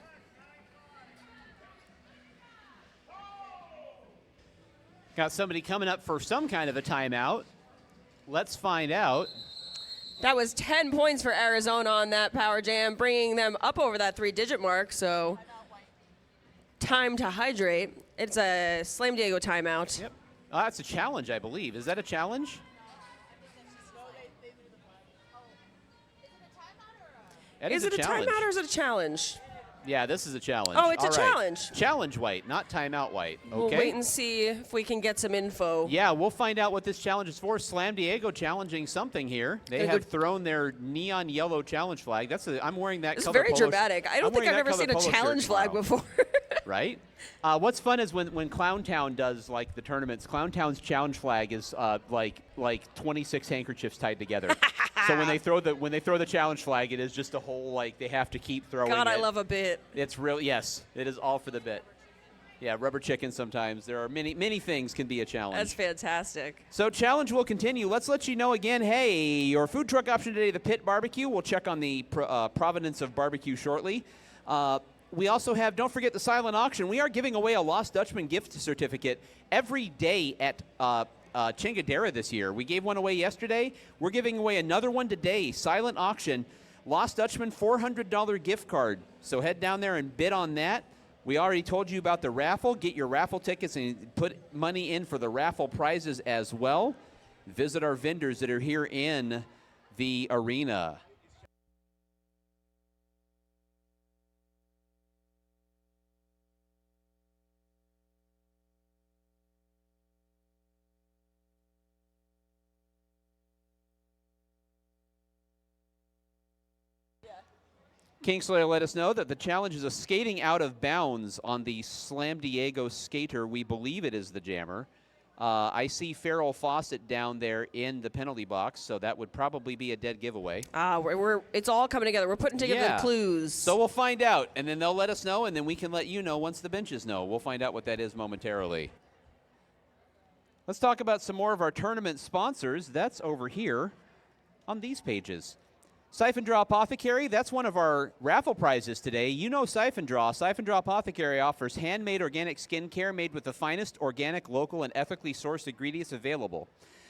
S1: Got somebody coming up for some kind of a timeout. Let's find out.
S2: That was 10 points for Arizona on that power jam, bringing them up over that 3-digit mark. So time to hydrate. It's a Slam Diego timeout.
S1: Yep. Oh, that's a challenge, I believe. Is that a challenge? That
S2: Is it a
S1: challenge.
S2: timeout or is it a challenge?
S1: Yeah, this is a challenge.
S2: Oh, it's a
S1: All right.
S2: challenge.
S1: Challenge white, not timeout white. Okay.
S2: We'll wait and see if we can get some info.
S1: Yeah, we'll find out what this challenge is for. Slam Diego challenging something here. They
S2: Good,
S1: have
S2: good.
S1: thrown their neon yellow challenge flag. I'm wearing that
S2: It's
S1: color
S2: very
S1: polo
S2: dramatic. I don't
S1: I'm
S2: think
S1: wearing
S2: I've
S1: that
S2: ever seen
S1: color
S2: a
S1: polo shirt
S2: challenge flag
S1: tomorrow.
S2: before.
S1: Right? What's fun is when Clowntown does like the tournaments. Clowntown's challenge flag is like 26 handkerchiefs tied together. So when they throw the challenge flag, it is just a whole like they have to keep throwing.
S2: God,
S1: it.
S2: I love a bit.
S1: It's real. Yes, it is all for the bit. Yeah, rubber chicken. Sometimes there are many things can be a challenge.
S2: That's fantastic.
S1: So challenge will continue. Let's let you know again, hey, your food truck option today, the Pit Barbecue. We'll check on the provenance of barbecue shortly. We also have, don't forget the silent auction. We are giving away a Lost Dutchman gift certificate every day at Chingadera this year. We gave one away yesterday. We're giving away another one today. Silent auction. Lost Dutchman $400 gift card. So head down there and bid on that. We already told you about the raffle. Get your raffle tickets and put money in for the raffle prizes as well. Visit our vendors that are here in the arena. Kingslayer let us know that the challenge is a skating out of bounds on the Slam Diego skater. We believe it is the jammer. I see Farrell Fawcett down there in the penalty box, so that would probably be a dead giveaway.
S2: It's all coming together. We're putting together the clues.
S1: So we'll find out, and then they'll let us know, and then we can let you know once the benches know. We'll find out what that is momentarily. Let's talk about some more of our tournament sponsors. That's over here on these pages. Siphon Draw Apothecary, that's one of our raffle prizes today. You know Siphon Draw. Siphon Draw Apothecary offers handmade organic skincare made with the finest organic, local, and ethically sourced ingredients available.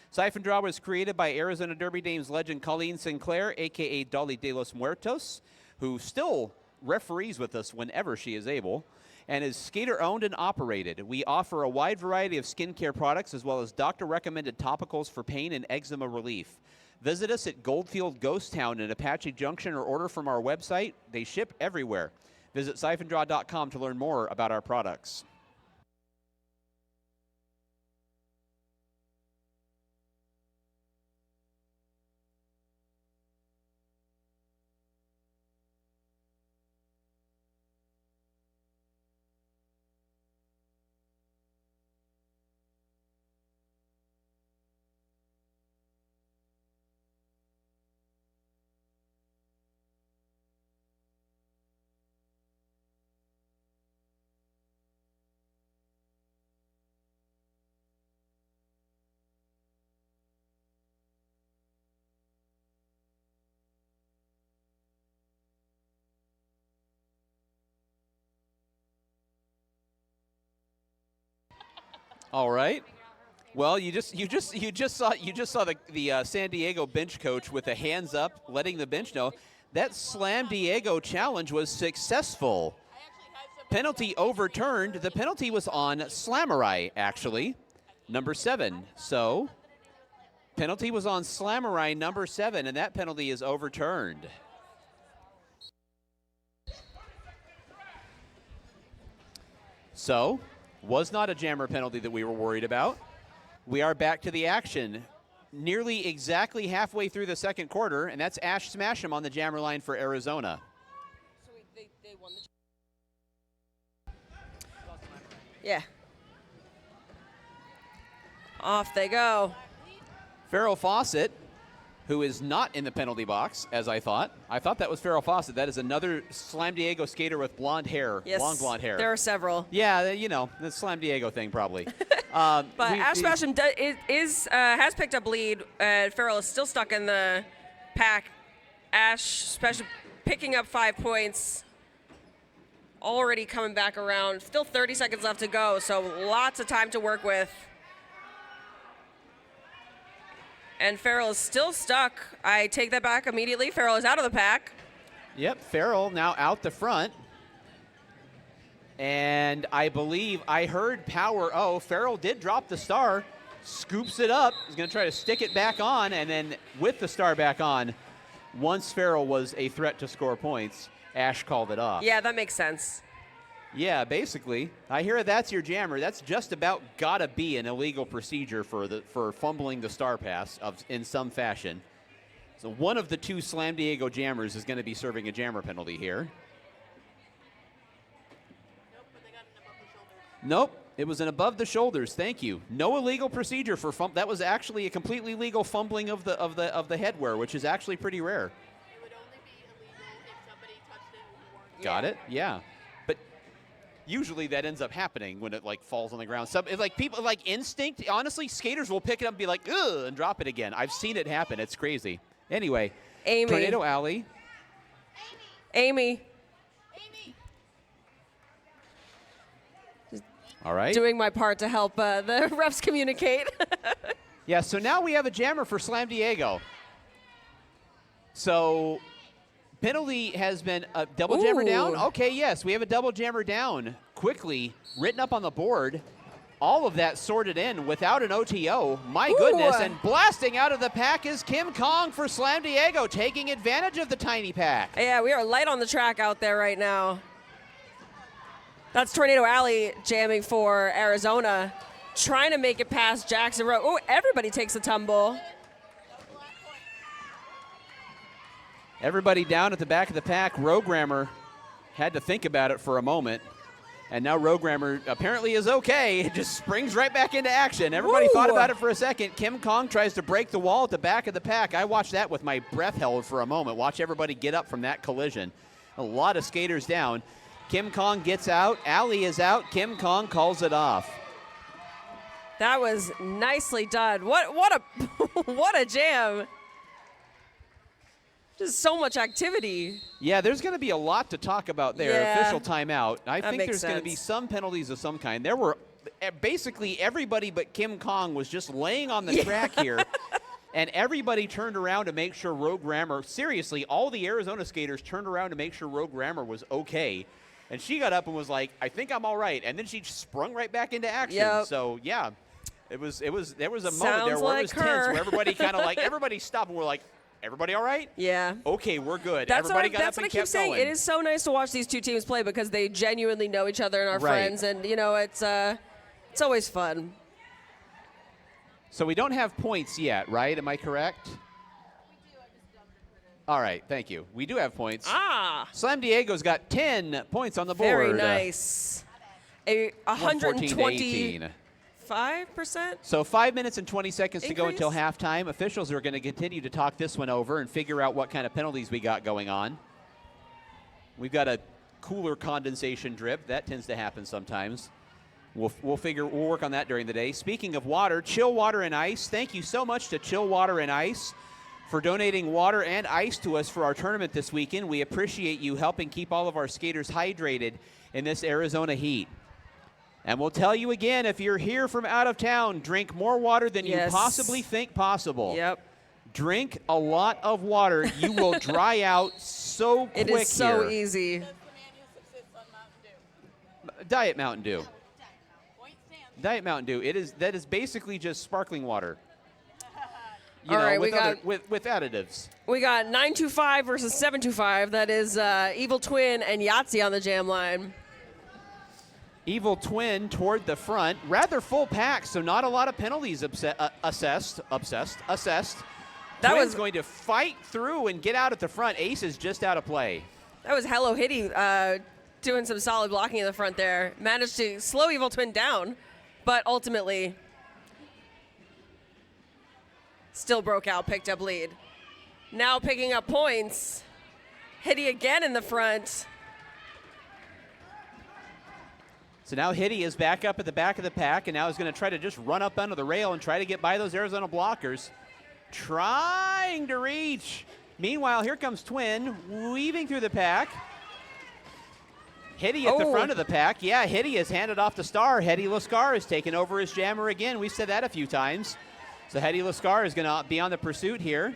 S1: Siphon Draw was created by Arizona Derby Dames legend Colleen Sinclair, a.k.a. Dolly de los Muertos, who still referees with us whenever she is able, and is skater-owned and operated. We offer a wide variety of skincare products as well as doctor-recommended topicals for pain and eczema relief. Visit us at Goldfield Ghost Town in Apache Junction or order from our website. They ship everywhere. Visit siphondraw.com to learn more about our products. All right. Well, you just saw the San Diego bench coach with the hands up, letting the bench know that Slam Diego challenge was successful. Penalty overturned. The penalty was on Slamurai, actually, number 7. So penalty was on Slamurai, number 7, and that penalty is overturned. So, was not a jammer penalty that we were worried about. We are back to the action. Nearly exactly halfway through the second quarter, and that's Ash Smash'em on the jammer line for Arizona.
S2: So they won the. Yeah. Off they go.
S1: Farrell Fawcett, who is not in the penalty box, as I thought. I thought that was Farrell Fawcett. That is another Slam Diego skater with blonde hair,
S2: yes,
S1: long blonde hair.
S2: There are several.
S1: Yeah, you know, the Slam Diego thing probably.
S2: But Ash Smash'em has picked up lead. Farrell is still stuck in the pack. Ash Smash'em picking up 5 points. Already coming back around. Still 30 seconds left to go, so lots of time to work with. And Farrell is still stuck. I take that back immediately. Farrell is out of the pack.
S1: Yep, Farrell now out the front. And I believe I heard power. Oh, Farrell did drop the star, scoops it up. He's going to try to stick it back on, and then with the star back on, once Farrell was a threat to score points, Ash called it off.
S2: Yeah, that makes sense.
S1: Yeah, basically. I hear that's your jammer. That's just about gotta be an illegal procedure for fumbling the star pass in some fashion. So one of the 2 Slam Diego jammers is going to be serving a jammer penalty here.
S3: Nope, but they got an above the shoulders.
S1: Nope, it was an above the shoulders. Thank you. No illegal procedure for that was actually a completely legal fumbling of the headwear, which is actually pretty rare.
S3: It would only be illegal if somebody touched it and warned.
S1: Got it? Yeah. Usually that ends up happening when it falls on the ground. People instinct. Honestly, skaters will pick it up and be like, ugh, and drop it again. I've seen it happen. It's crazy. Anyway,
S2: Amy.
S1: Tornado Alley.
S2: Amy.
S1: All right.
S2: Doing my part to help the refs communicate.
S1: Yeah, so now we have a jammer for Slam Diego. So penalty has been a double jammer down. Okay, yes, we have a double jammer down. Quickly written up on the board. All of that sorted in without an OTO. My goodness, and blasting out of the pack is Kim Kong for Slam Diego, taking advantage of the tiny pack.
S2: Yeah, we are light on the track out there right now. That's Tornado Alley jamming for Arizona, trying to make it past Jackson Road. Oh, everybody takes a tumble.
S1: Everybody down at the back of the pack. Rogrammer had to think about it for a moment. And now Rogrammer apparently is okay. It just springs right back into action. Everybody thought about it for a second. Kim Kong tries to break the wall at the back of the pack. I watched that with my breath held for a moment. Watch everybody get up from that collision. A lot of skaters down. Kim Kong gets out. Alley is out. Kim Kong calls it off.
S2: That was nicely done. What a what a jam. Just so much activity.
S1: Yeah, there's going to be a lot to talk about there.
S2: Yeah.
S1: Official timeout. I think
S2: makes
S1: there's going to be
S2: sense.
S1: some penalties of some kind. There were basically everybody but Kim Kong was just laying on the track here. And everybody turned around to make sure Rogrammer, seriously, all the Arizona skaters turned around to make sure Rogrammer was okay. And she got up and was like, I think I'm all right. And then she sprung right back into action.
S2: Yep.
S1: So, yeah, there was a moment there
S2: Sounds
S1: where
S2: like
S1: it was tense,
S2: her.
S1: where everybody kind of like, everybody stopped and we're like, everybody all right?
S2: Yeah.
S1: Okay, we're good.
S2: That's
S1: Everybody
S2: what,
S1: got
S2: that's
S1: up
S2: what I
S1: and
S2: keep
S1: kept
S2: saying.
S1: going.
S2: It is so nice to watch these two teams play because they genuinely know each other and are
S1: Right.
S2: friends, and you know it's always fun.
S1: So we don't have points yet, right? Am I correct? All right, thank you. We do have points.
S2: Ah,
S1: Slam Diego's got 10 points on the board.
S2: very nice. A
S1: 114 to 18.
S2: 125%.
S1: So 5 minutes and 20 seconds to go until
S2: Increase.
S1: halftime. Officials are going to continue to talk this one over and figure out what kind of penalties we got going on. We've got a cooler condensation drip. That tends to happen sometimes. We'll work on that during the day. Speaking of water, Chill Water and Ice. Thank you so much to Chill Water and Ice for donating water and ice to us for our tournament this weekend. We appreciate you helping keep all of our skaters hydrated in this Arizona heat. And we'll tell you again, if you're here from out of town, drink more water than
S2: Yes.
S1: you possibly think possible.
S2: Yep.
S1: Drink a lot of water. You will dry out so quick
S2: It is so
S1: here.
S2: easy.
S3: That's the man who subsists on Mountain Dew.
S1: Diet Mountain Dew.
S3: Point stands.
S1: Diet Mountain Dew. That is basically just sparkling water. You
S2: All
S1: know,
S2: right,
S1: with,
S2: we got-
S1: with additives.
S2: We got 925 versus 725. That is Evil Twin and Yahtzee on the jam line.
S1: Evil Twin toward the front. Rather full pack, so not a lot of penalties assessed.
S2: That
S1: Twin's
S2: was-
S1: going to fight through and get out at the front. Ace is just out of play.
S2: That was Hello Hitty doing some solid blocking in the front there. Managed to slow Evil Twin down, but ultimately still broke out, picked up lead. Now picking up points. Hitty again in the front.
S1: So now Hitty is back up at the back of the pack, and now is going to try to just run up under the rail and try to get by those Arizona blockers. Trying to reach. Meanwhile, here comes Twin, weaving through the pack. Hitty at the front of the pack. Yeah, Hitty is handed off to Star. Hetty Lascar has taken over as jammer again. We've said that a few times. So Hetty Lascar is going to be on the pursuit here.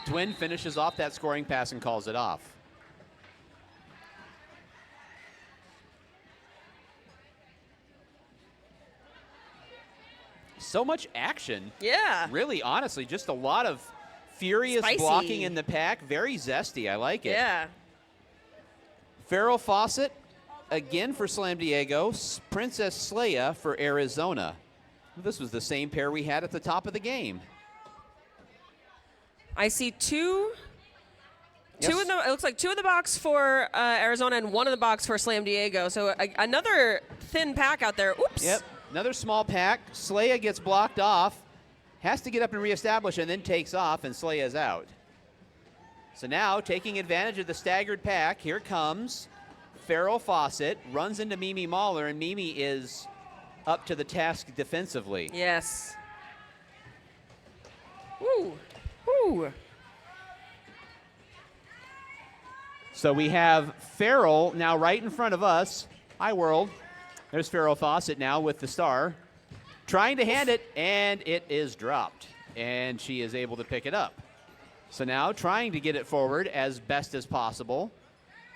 S1: Twin finishes off that scoring pass and calls it off. So much action.
S2: Yeah.
S1: Really, honestly, just a lot of furious
S2: Spicy.
S1: blocking in the pack. Very zesty. I like it.
S2: Yeah.
S1: Farrell Fawcett again for Slam Diego. Princess Sleia for Arizona. This was the same pair we had at the top of the game.
S2: I see two
S1: Yes.
S2: in the. It looks like two in the box for Arizona and one in the box for Slam Diego. So another thin pack out there. Oops.
S1: Yep. Another small pack. Sleia gets blocked off. Has to get up and reestablish and then takes off, and Sleia's out. So now, taking advantage of the staggered pack, here comes Farrell Fawcett, runs into Mimi Mahler, and Mimi is up to the task defensively.
S2: Yes. Woo. Woo.
S1: So we have Farrell now right in front of us. Hi, world. There's Farrell Fawcett now with the star. trying to hand it, and it is dropped. And she is able to pick it up. So now trying to get it forward as best as possible.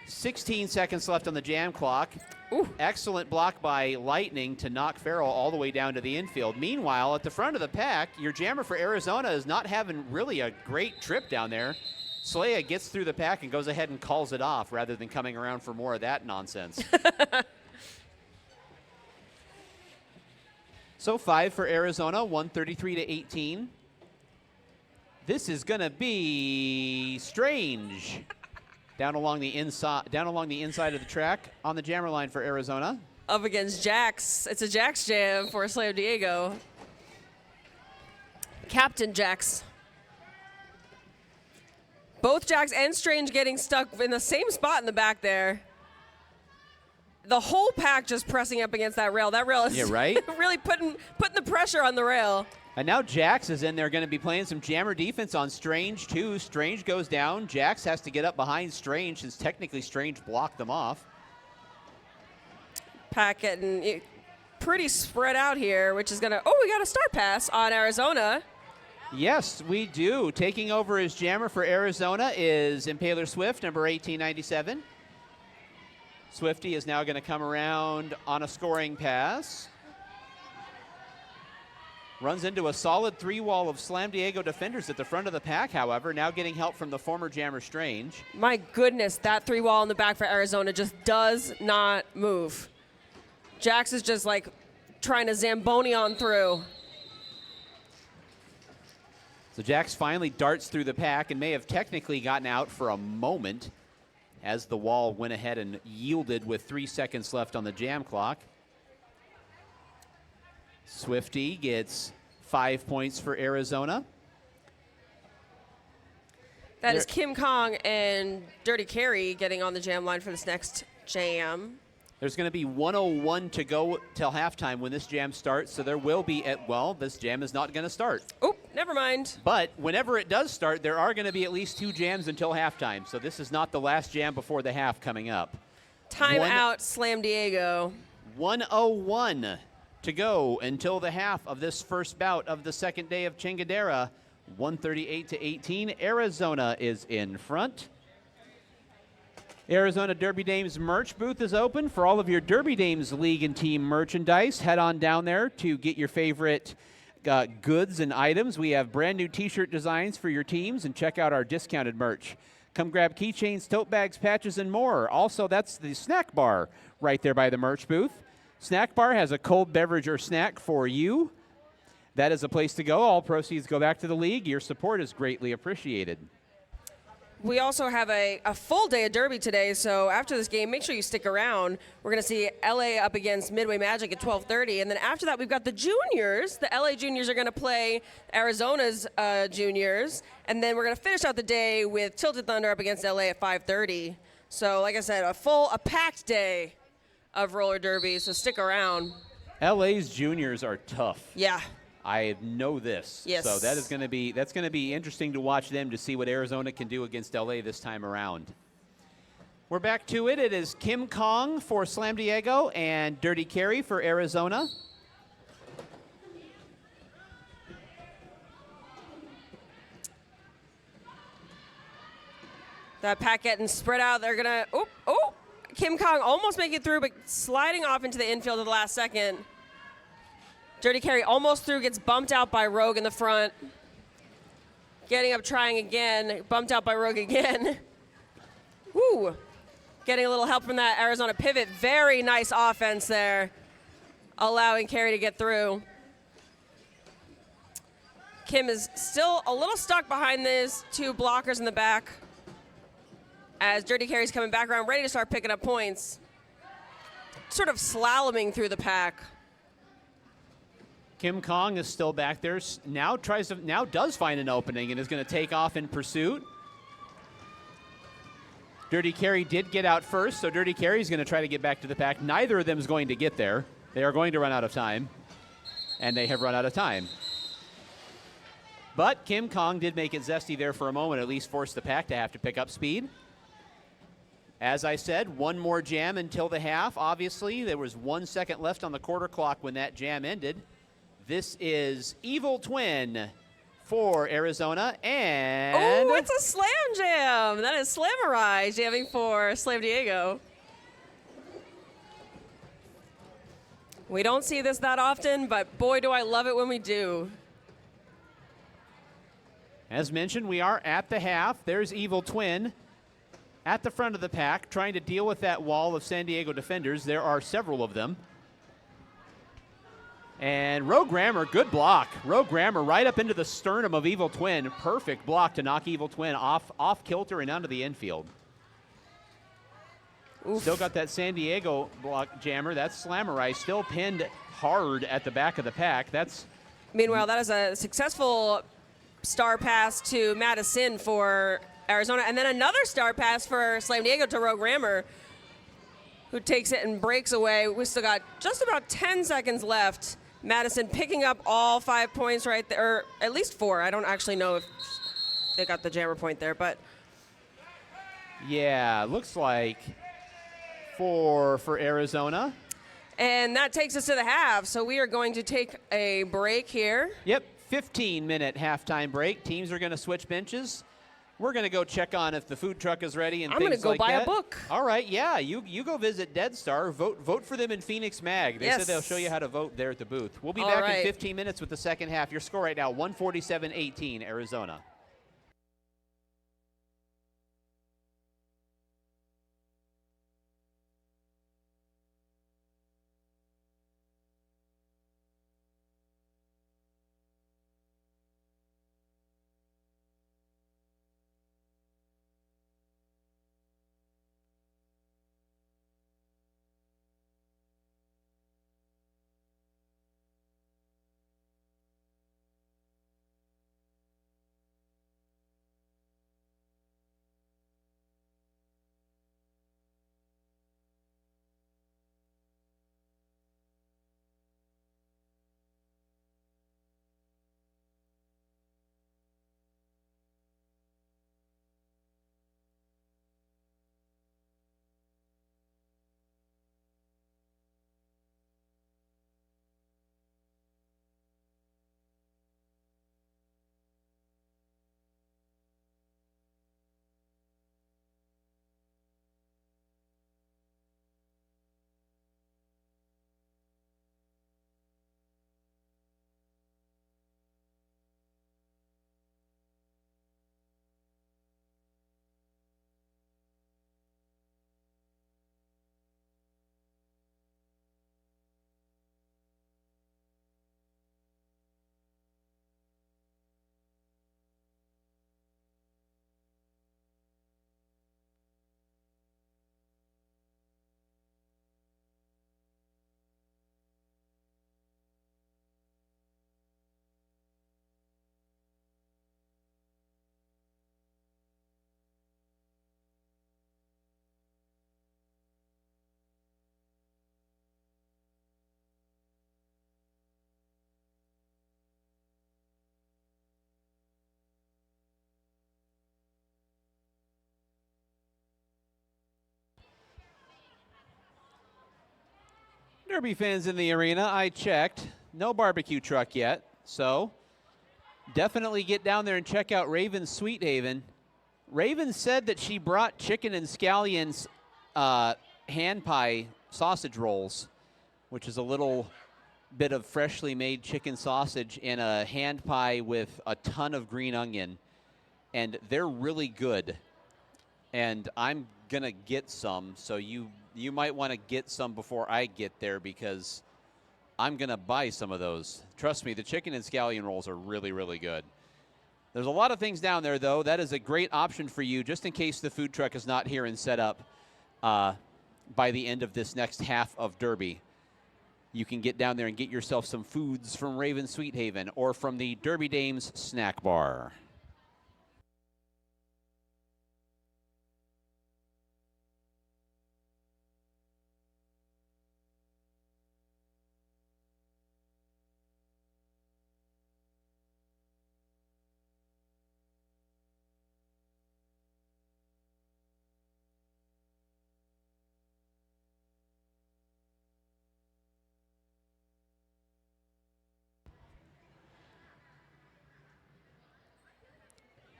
S1: 16 seconds left on the jam clock.
S2: Ooh.
S1: Excellent block by Lightning to knock Farrell all the way down to the infield. Meanwhile, at the front of the pack, your jammer for Arizona is not having really a great trip down there. Slaya gets through the pack and goes ahead and calls it off rather than coming around for more of that nonsense. So 5 for Arizona, 133 to 18. This is going to be Strange. Down along the inside of the track on the jammer line for Arizona.
S2: Up against Jax. It's a Jax jam for San Diego. Captain Jax. Both Jax and Strange getting stuck in the same spot in the back there. The whole pack just pressing up against that rail. That rail is
S1: right?
S2: really putting the pressure on the rail.
S1: And now Jax is in there going to be playing some jammer defense on Strange, too. Strange goes down. Jax has to get up behind Strange since technically Strange blocked them off.
S2: Pack getting pretty spread out here, which is going to... Oh, we got a start pass on Arizona.
S1: Yes, we do. Taking over as jammer for Arizona is Impaler Swift, number 1897. Swifty is now going to come around on a scoring pass. Runs into a solid 3-wall of Slam Diego defenders at the front of the pack, however, now getting help from the former jammer Strange.
S2: My goodness, that 3-wall in the back for Arizona just does not move. Jax is just like trying to Zamboni on through.
S1: So Jax finally darts through the pack and may have technically gotten out for a moment as the wall went ahead and yielded with 3 seconds left on the jam clock. Swifty gets 5 points for Arizona.
S2: That is Kim Kong and Dirty Carry getting on the jam line for this next jam.
S1: There's going to be 1:01 to go till halftime when this jam starts, so there will be this jam is not going to start.
S2: Oh, never mind.
S1: But whenever it does start, there are going to be at least 2 jams until halftime, so this is not the last jam before the half coming up.
S2: Timeout, Slam Diego.
S1: 1:01 to go until the half of this first bout of the second day of Chingadera. 138 to 18. Arizona is in front. Arizona Derby Dames merch booth is open for all of your Derby Dames League and team merchandise. Head on down there to get your favorite goods and items. We have brand new t-shirt designs for your teams, and check out our discounted merch. Come grab keychains, tote bags, patches, and more. Also, that's the snack bar right there by the merch booth. Snack bar has a cold beverage or snack for you. That is a place to go. All proceeds go back to the league. Your support is greatly appreciated.
S2: We also have a full day of Derby today, so after this game, make sure you stick around. We're going to see LA up against Midway Magic at 12:30, and then after that, we've got the juniors. The LA juniors are going to play Arizona's juniors, and then we're going to finish out the day with Tilted Thunder up against LA at 5:30. So, like I said, a packed day of roller derby, so stick around.
S1: LA's juniors are tough.
S2: Yeah.
S1: I know this.
S2: Yes.
S1: So that's going to be interesting to watch them to see what Arizona can do against LA this time around. We're back to it. It is Kim Kong for Slam Diego and Dirty Carry for Arizona.
S2: That pack getting spread out. They're going to, Kim Kong almost making it through, but sliding off into the infield at the last second. Dirty Carry almost through, gets bumped out by Rogue in the front. Getting up, trying again, bumped out by Rogue again. Woo! Getting a little help from that Arizona pivot. Very nice offense there, allowing Carry to get through. Kim is still a little stuck behind these 2 blockers in the back as Dirty Carry's coming back around, ready to start picking up points. Sort of slaloming through the pack.
S1: Kim Kong is still back there. Now does find an opening and is going to take off in pursuit. Dirty Carry did get out first, so Dirty Carry is going to try to get back to the pack. Neither of them is going to get there. They are going to run out of time, and they have run out of time. But Kim Kong did make it zesty there for a moment, at least force the pack to have to pick up speed. As I said, 1 more jam until the half. Obviously, there was 1 second left on the quarter clock when that jam ended. This is Evil Twin for Arizona, and
S2: Oh, it's a slam jam. That is Slamurai jamming for Slam Diego. We don't see this that often, but boy, do I love it when we do.
S1: As mentioned, we are at the half. There's Evil Twin at the front of the pack, trying to deal with that wall of San Diego defenders. There are several of them. And Rogue Rammer, good block. Rogue Rammer right up into the sternum of Evil Twin. Perfect block to knock Evil Twin off kilter and onto the infield.
S2: Oof.
S1: Still got that San Diego block jammer. That's Slamurai still pinned hard at the back of the pack.
S2: Meanwhile, that is a successful star pass to Madison for Arizona, and then another star pass for Slam Diego to Rogue Rammer, who takes it and breaks away. We still got just about 10 seconds left. Madison picking up all 5 points right there, or at least 4. I don't actually know if they got the jammer point there, but
S1: yeah, looks like 4 for Arizona.
S2: and that takes us to the half. So we are going to take a break here.
S1: Yep, 15-minute halftime break. Teams are going to switch benches. We're going to go check on if the food truck is ready and
S2: I'm
S1: things
S2: gonna
S1: like that.
S2: go buy a book.
S1: All right, yeah, you go visit Dead Star. Vote for them in Phoenix Mag. They said
S2: Yes.
S1: they'll show you how to vote there at the booth. We'll be
S2: All
S1: back
S2: right.
S1: in 15 minutes with the second half. Your score right now, 147-18, Arizona. Derby fans in the arena, I checked. No barbecue truck yet, so definitely get down there and check out Raven's Sweet Haven. Raven said that she brought chicken and scallions hand pie sausage rolls, which is a little bit of freshly made chicken sausage in a hand pie with a ton of green onion, and they're really good. And I'm gonna get some, so you might want to get some before I get there because I'm gonna buy some of those. Trust me, the chicken and scallion rolls are really, really good. There's a lot of things down there, though. That is a great option for you, just in case the food truck is not here and set up by the end of this next half of Derby. You can get down there and get yourself some foods from Raven Sweet Haven or from the Derby Dames Snack Bar.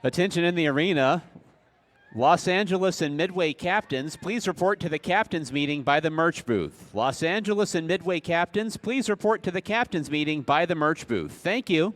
S1: Attention in the arena. Los Angeles and Midway captains, please report to the captains meeting by the merch booth. Los Angeles and Midway captains, please report to the captains meeting by the merch booth. Thank you.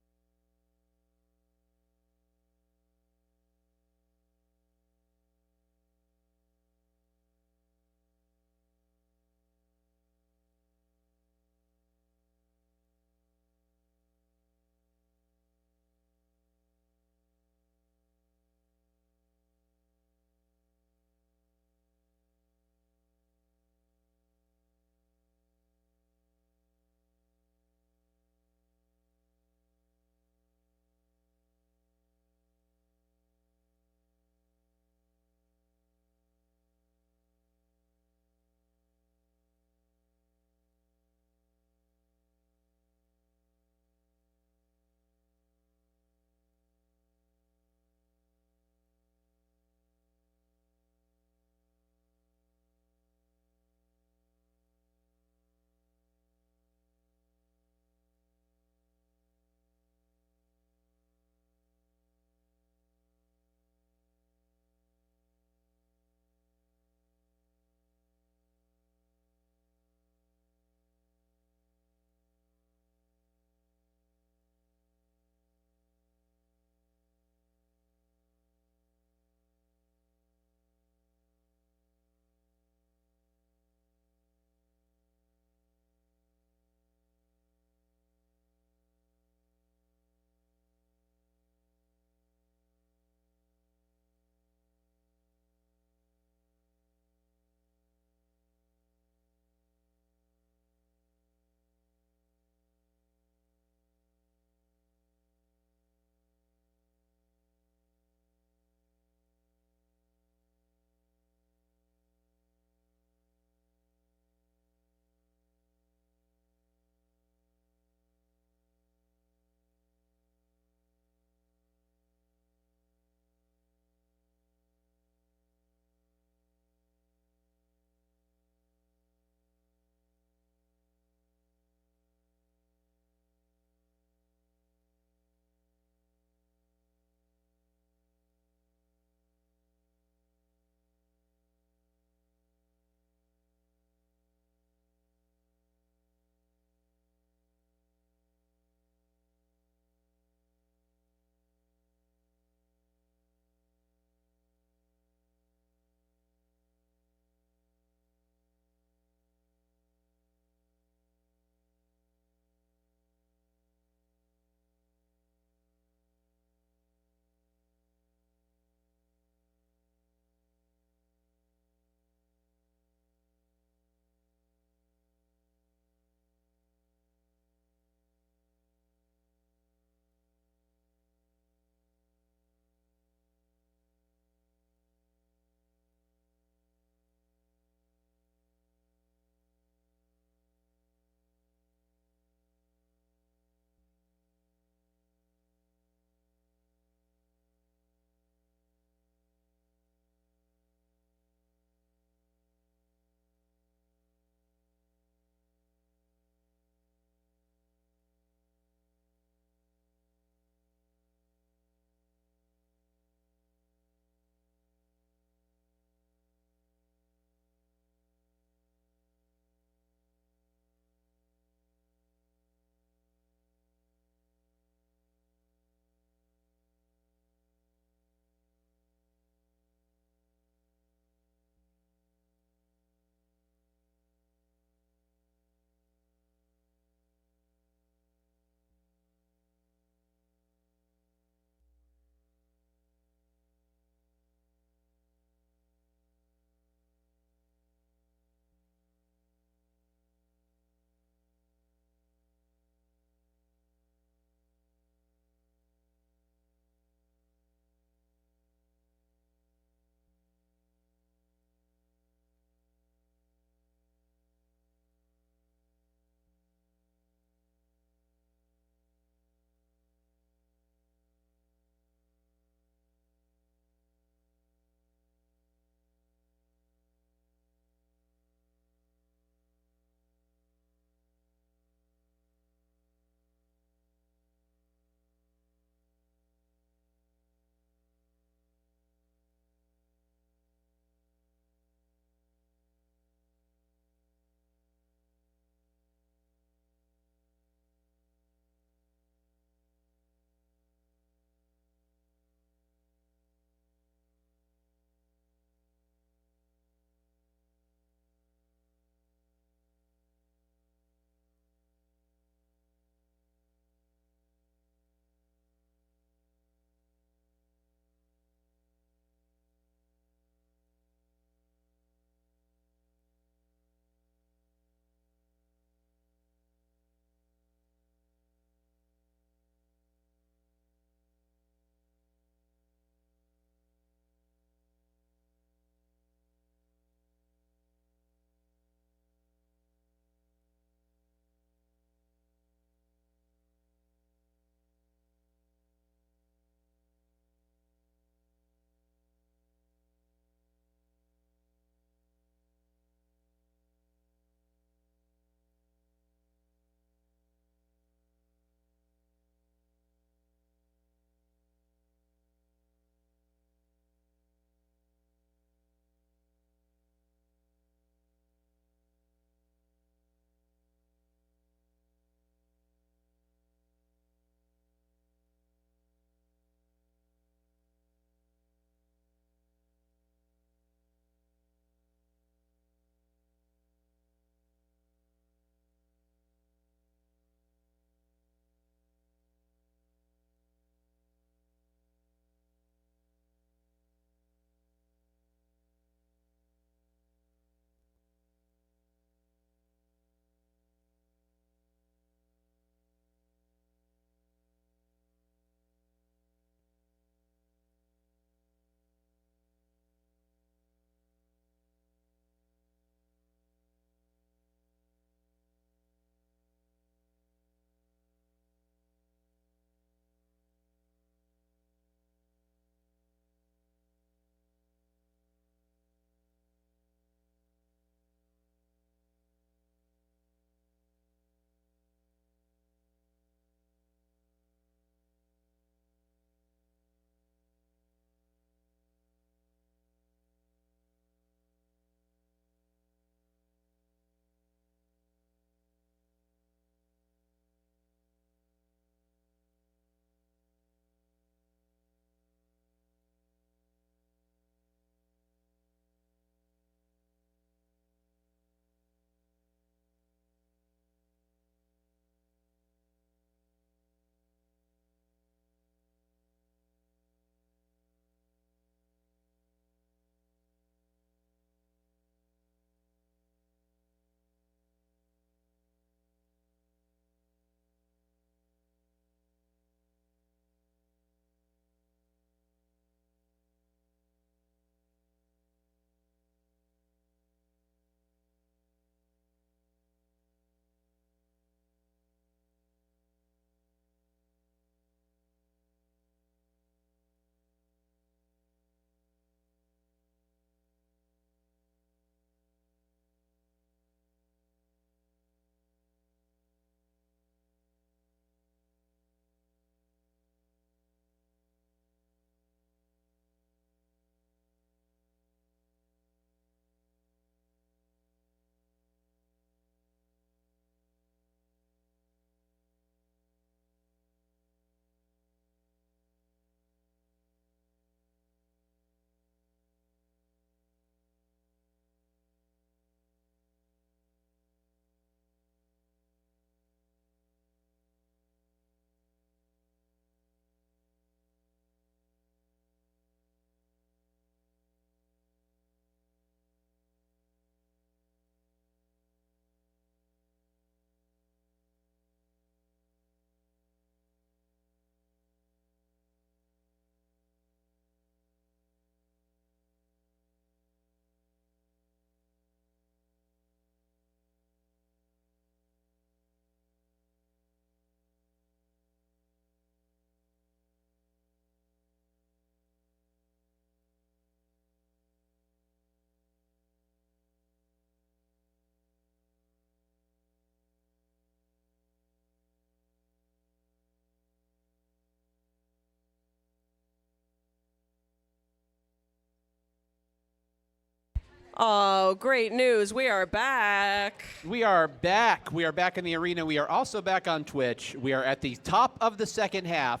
S2: Oh, great news. We are back.
S1: We are back. We are back in the arena. We are also back on Twitch. We are at the top of the second half,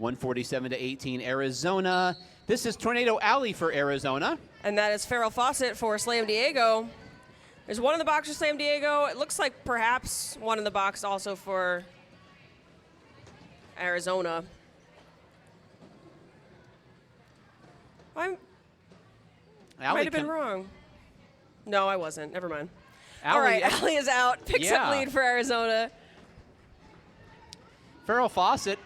S1: 147-18 Arizona. This is Tornado Alley for Arizona.
S2: And that is Farrell Fawcett for Slam Diego. There's one in the box for Slam Diego. It looks like perhaps one in the box also for Arizona. I might have been wrong. No, I wasn't. Never mind. All right, Allie is out. Picks up lead for Arizona.
S1: Farrell Fawcett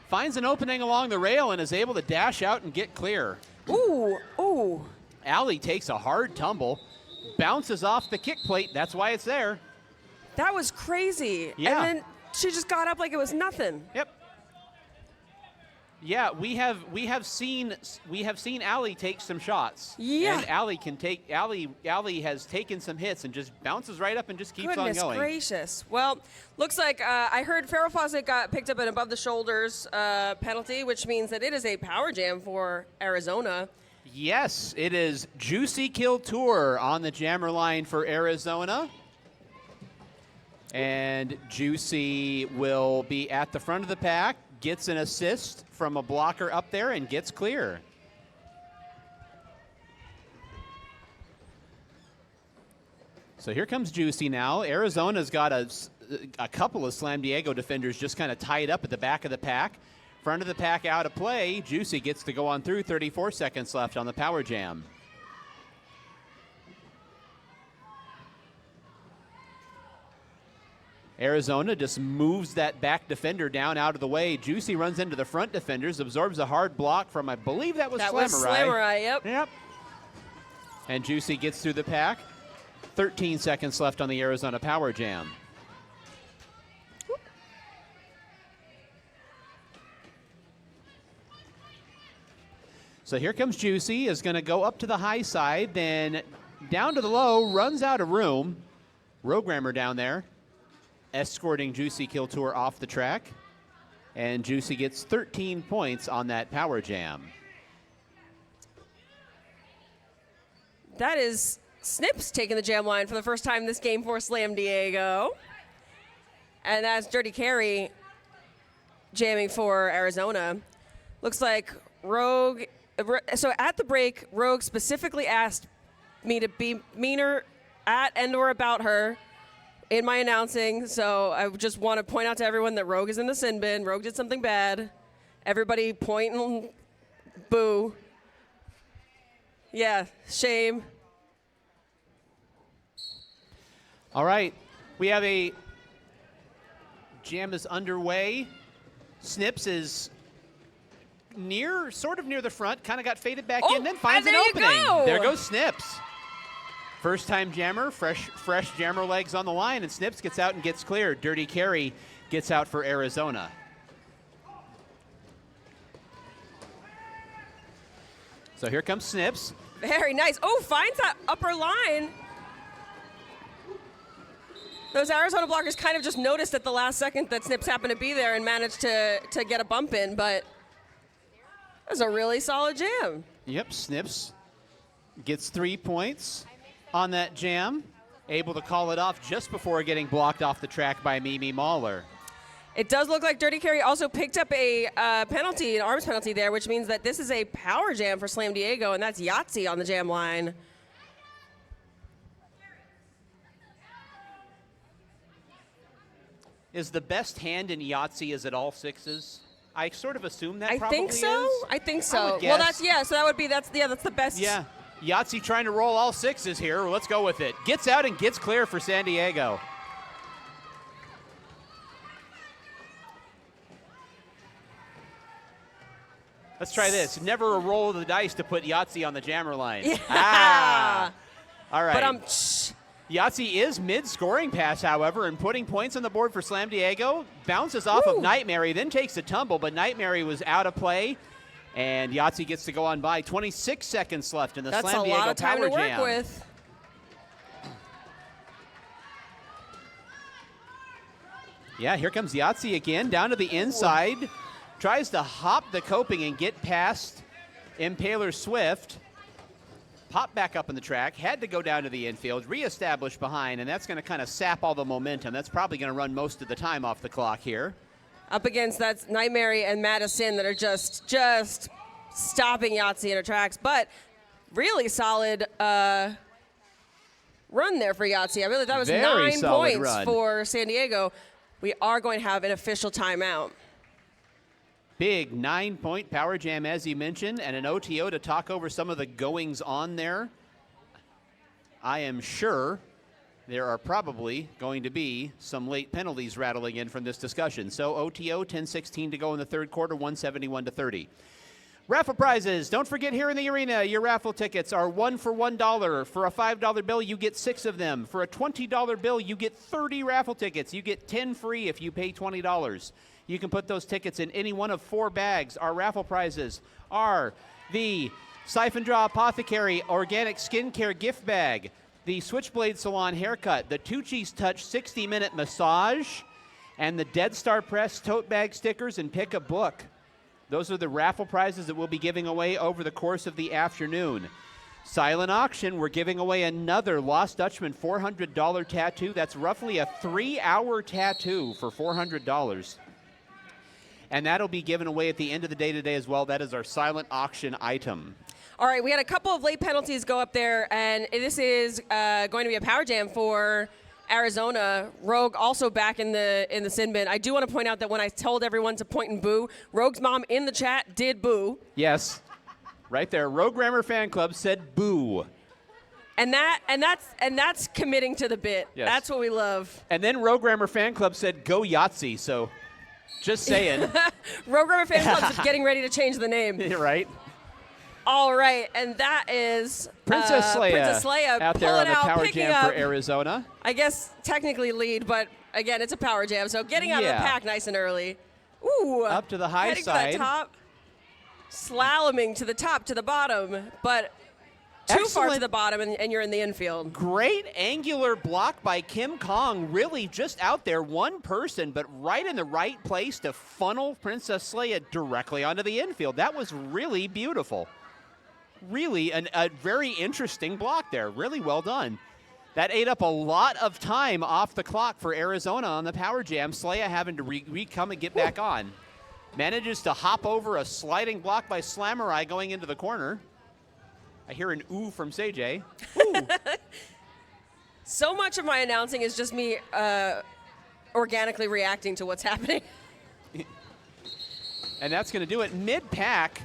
S1: finds an opening along the rail and is able to dash out and get clear.
S2: Ooh.
S1: Allie takes a hard tumble, bounces off the kick plate. That's why it's there.
S2: That was crazy.
S1: Yeah.
S2: And then she just got up like it was nothing.
S1: Yep. Yeah, we have seen Allie take some shots.
S2: Yeah.
S1: And Allie has taken some hits and just bounces right up and just keeps on going.
S2: Goodness gracious. Well, looks like I heard Farrell Fawcett got picked up an above the shoulders penalty, which means that it is a power jam for Arizona.
S1: Yes, it is Juicy Kill Tour on the jammer line for Arizona. And Juicy will be at the front of the pack, gets an assist from a blocker up there, and gets clear. So here comes Juicy now. Arizona's got a couple of Slam Diego defenders just kind of tied up at the back of the pack. Front of the pack out of play. Juicy gets to go on through. 34 seconds left on the power jam. Arizona just moves that back defender down out of the way. Juicy runs into the front defenders, absorbs a hard block from, I believe that was Slamurai. Yep. And Juicy gets through the pack. 13 seconds left on the Arizona power jam. So here comes Juicy, is going to go up to the high side, then down to the low, runs out of room. Rogrammer down there, escorting Juicy Kill Tour off the track. And Juicy gets 13 points on that power jam.
S2: That is Snips taking the jam line for the first time this game for Slam Diego. And that's Dirty Carry jamming for Arizona. Looks like Rogue. So at the break, Rogue specifically asked me to be meaner at and or about her in my announcing. So I just want to point out to everyone that Rogue is in the sin bin. Rogue did something bad. Everybody point and boo. Yeah, shame.
S1: All right, we have a jam is underway. Snips is sort of near the front, kind of got faded back in, then finds an opening. There goes Snips. First time jammer, fresh jammer legs on the line, and Snips gets out and gets clear. Dirty Carry gets out for Arizona. So here comes Snips.
S2: Very nice. Oh, finds that upper line. Those Arizona blockers kind of just noticed at the last second that Snips happened to be there and managed to get a bump in, but it was a really solid jam.
S1: Yep, Snips gets 3 points on that jam. Able to call it off just before getting blocked off the track by Mimi Mahler.
S2: It does look like Dirty Carry also picked up a penalty, an arms penalty there, which means that this is a power jam for Slam Diego, and that's Yahtzee on the jam line.
S1: Is the best hand in Yahtzee, is it all sixes? I sort of assume that
S2: I
S1: probably
S2: think so.
S1: is.
S2: I think so.
S1: I would
S2: Well,
S1: guess.
S2: so that would be, that's the best.
S1: Yeah. Yahtzee trying to roll all sixes here. Let's go with it. Gets out and gets clear for San Diego. Let's try this. Never a roll of the dice to put Yahtzee on the jammer line.
S2: Yeah.
S1: Ah. All right.
S2: But
S1: Yahtzee is mid-scoring pass, however, and putting points on the board for Slam Diego. Bounces off of Nightmare, then takes a tumble, but Nightmare was out of play, and Yahtzee gets to go on by. 26 seconds left in the Slam Diego
S2: That's a lot of time
S1: power
S2: to work
S1: jam.
S2: with.
S1: Yeah, here comes Yahtzee again, down to the inside. Tries to hop the coping and get past Impaler Swift. popped back up in the track, had to go down to the infield, reestablish behind, and that's going to kind of sap all the momentum. That's probably going to run most of the time off the clock here.
S2: Up against that Nightmare and Madison that are just stopping Yahtzee in her tracks, but really solid run there for Yahtzee. I really thought it was
S1: Very
S2: 9
S1: solid
S2: points
S1: run.
S2: for San Diego. We are going to have an official timeout.
S1: Big 9-point power jam, as you mentioned, and an OTO to talk over some of the goings on there. I am sure there are probably going to be some late penalties rattling in from this discussion. So OTO, 10:16 to go in the third quarter, 171-30. Raffle prizes. Don't forget, here in the arena, your raffle tickets are 1 for $1. For a $5 bill, you get 6 of them. For a $20 bill, you get 30 raffle tickets. You get 10 free if you pay $20. You can put those tickets in any one of 4 bags. Our raffle prizes are the Siphon Draw Apothecary Organic Skincare Gift Bag, the Switchblade Salon Haircut, the Tucci's Touch 60-minute massage, and the Dead Star Press tote bag stickers and pick a book. Those are the raffle prizes that we'll be giving away over the course of the afternoon. Silent auction, we're giving away another Lost Dutchman $400 tattoo. That's roughly a 3-hour tattoo for $400. And that'll be given away at the end of the day today as well. That is our silent auction item.
S2: All right, we had a couple of late penalties go up there, and this is going to be a power jam for Arizona. Rogue also back in the sin bin. I do want to point out that when I told everyone to point and boo, Rogue's mom in the chat did boo.
S1: Yes, right there. Rogue Grammar Fan Club said boo.
S2: And that's committing to the bit.
S1: Yes.
S2: That's what we love.
S1: And then Rogue Grammar Fan Club said go Yahtzee. So, just saying.
S2: Rogue Grammar Fan Club's getting ready to change the name.
S1: Right.
S2: All right, and that is
S1: Princess
S2: Leia
S1: out there on the power
S2: picking
S1: jam
S2: up,
S1: for Arizona.
S2: I guess technically lead, but again, it's a power jam, so getting out of the pack nice and early. Ooh,
S1: up to the high
S2: heading
S1: side.
S2: to the top, slaloming to the top, to the bottom, but too far to the bottom, and you're in the infield.
S1: Great angular block by Kim Kong. Really just out there, one person, but right in the right place to funnel Princess Leia directly onto the infield. That was really beautiful. Really a very interesting block there. Really well done. That ate up a lot of time off the clock for Arizona on the power jam. Leia having to come and get back on. Manages to hop over a sliding block by Slamurai going into the corner. I hear an ooh from Seijay. Ooh.
S2: So much of my announcing is just me organically reacting to what's happening.
S1: And that's going to do it. Mid-pack,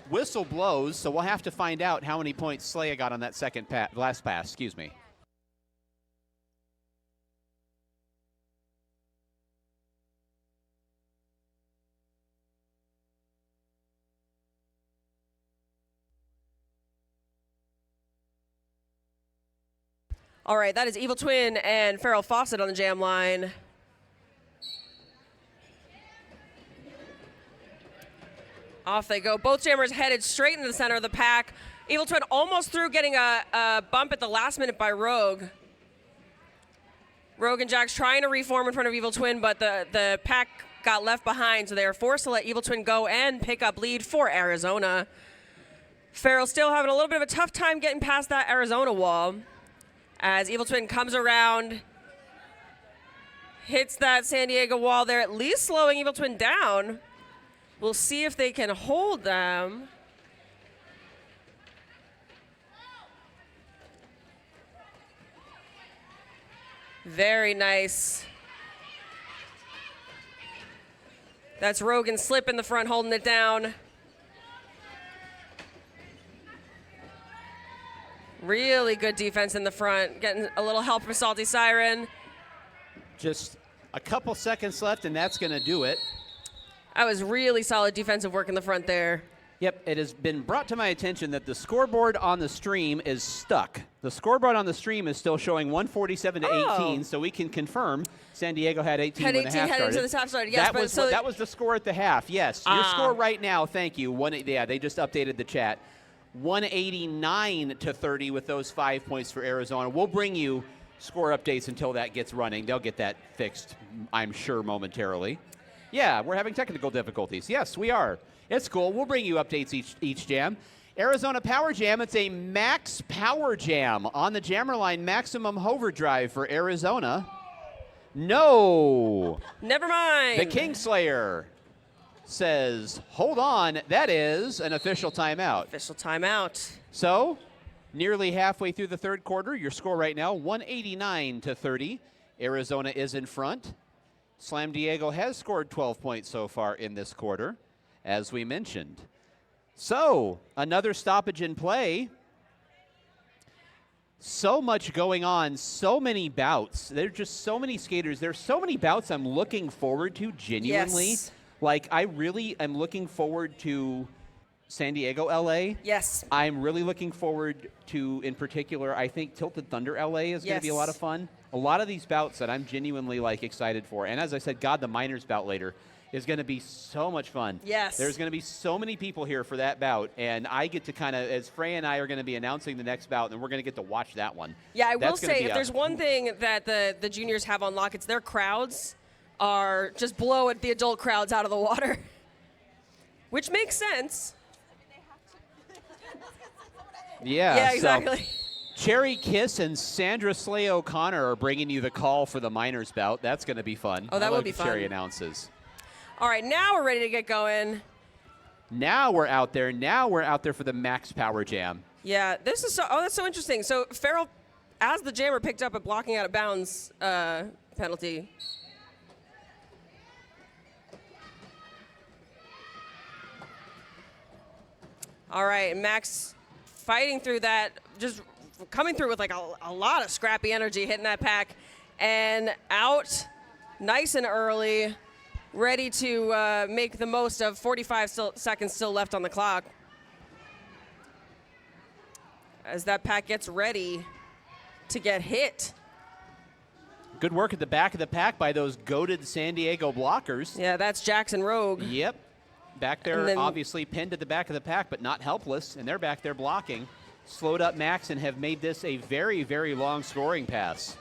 S1: whistle blows, so we'll have to find out how many points Leia got on that last pass. Excuse me.
S2: All right, that is Evil Twin and Farrell Fawcett on the jam line. Off they go. Both jammers headed straight into the center of the pack. Evil Twin almost through, getting a bump at the last minute by Rogue. Rogue and Jax trying to reform in front of Evil Twin, but the pack got left behind, so they are forced to let Evil Twin go and pick up lead for Arizona. Farrell still having a little bit of a tough time getting past that Arizona wall, as Evil Twin comes around, hits that San Diego wall there, at least slowing Evil Twin down. We'll see if they can hold them. Very nice. That's Rogue and Slip in the front holding it down. Really good defense in the front. Getting a little help from Salty Siren.
S1: Just a couple seconds left, and that's going to do it.
S2: That was really solid defensive work in the front there.
S1: Yep, it has been brought to my attention that the scoreboard on the stream is stuck. The scoreboard on the stream is still showing 147 to 18, so we can confirm San Diego had 18 when the half started.
S2: Heading to the half started. Yes,
S1: that was the score at the half. Yes, your score right now. Thank you. They just updated the chat. 189 to 30 with those 5 points for Arizona. We'll bring you score updates until that gets running. They'll get that fixed, I'm sure, momentarily. Yeah, we're having technical difficulties. Yes, we are. It's cool. We'll bring you updates each jam. Arizona Power Jam, it's a max power jam on the jammer line, maximum hover drive for Arizona. No.
S2: Never mind.
S1: The Kingslayer says, hold on, that is an official timeout.
S2: Official timeout.
S1: So, nearly halfway through the third quarter, your score right now, 189-30. Arizona is in front. Slam Diego has scored 12 points so far in this quarter, as we mentioned. So, another stoppage in play. So much going on, so many bouts. There are just so many skaters. There's so many bouts I'm looking forward to, genuinely.
S2: Yes.
S1: Like, I really am looking forward to San Diego, LA.
S2: Yes.
S1: I'm really looking forward to, in particular, I think Tilted Thunder LA is going to be a lot of fun. A lot of these bouts that I'm genuinely, like, excited for. And as I said, God, the Miners bout later is going to be so much fun.
S2: Yes.
S1: There's going to be so many people here for that bout, and I get to kind of, as Frey and I are going to be announcing the next bout, and we're going to get to watch that one.
S2: Yeah, I will
S1: That's gonna
S2: say,
S1: be
S2: if there's one thing that the juniors have on lock, it's their crowds are just blowing the adult crowds out of the water, which makes sense.
S1: Yeah,
S2: exactly.
S1: So Cherry Kiss and Sandra Slay O'Connor are bringing you the call for the Miners bout. That's going to be fun.
S2: Oh, that
S1: I
S2: will
S1: love
S2: be
S1: the
S2: fun.
S1: Cherry announces.
S2: All right, now we're ready to get going.
S1: Now we're out there. Now we're out there for the Max Power Jam.
S2: Yeah, this is that's so interesting. So Farrell, as the jammer, picked up a blocking out of bounds penalty. All right, Max fighting through that, just coming through with like a lot of scrappy energy, hitting that pack, and out nice and early, ready to make the most of 45 seconds still left on the clock. As that pack gets ready to get hit.
S1: Good work at the back of the pack by those goated San Diego blockers.
S2: Yeah, that's Jackson Rogue.
S1: Yep. Back there,
S2: then,
S1: obviously pinned at the back of the pack, but not helpless, and they're back there blocking. Slowed up Max and have made this a very, very long scoring pass.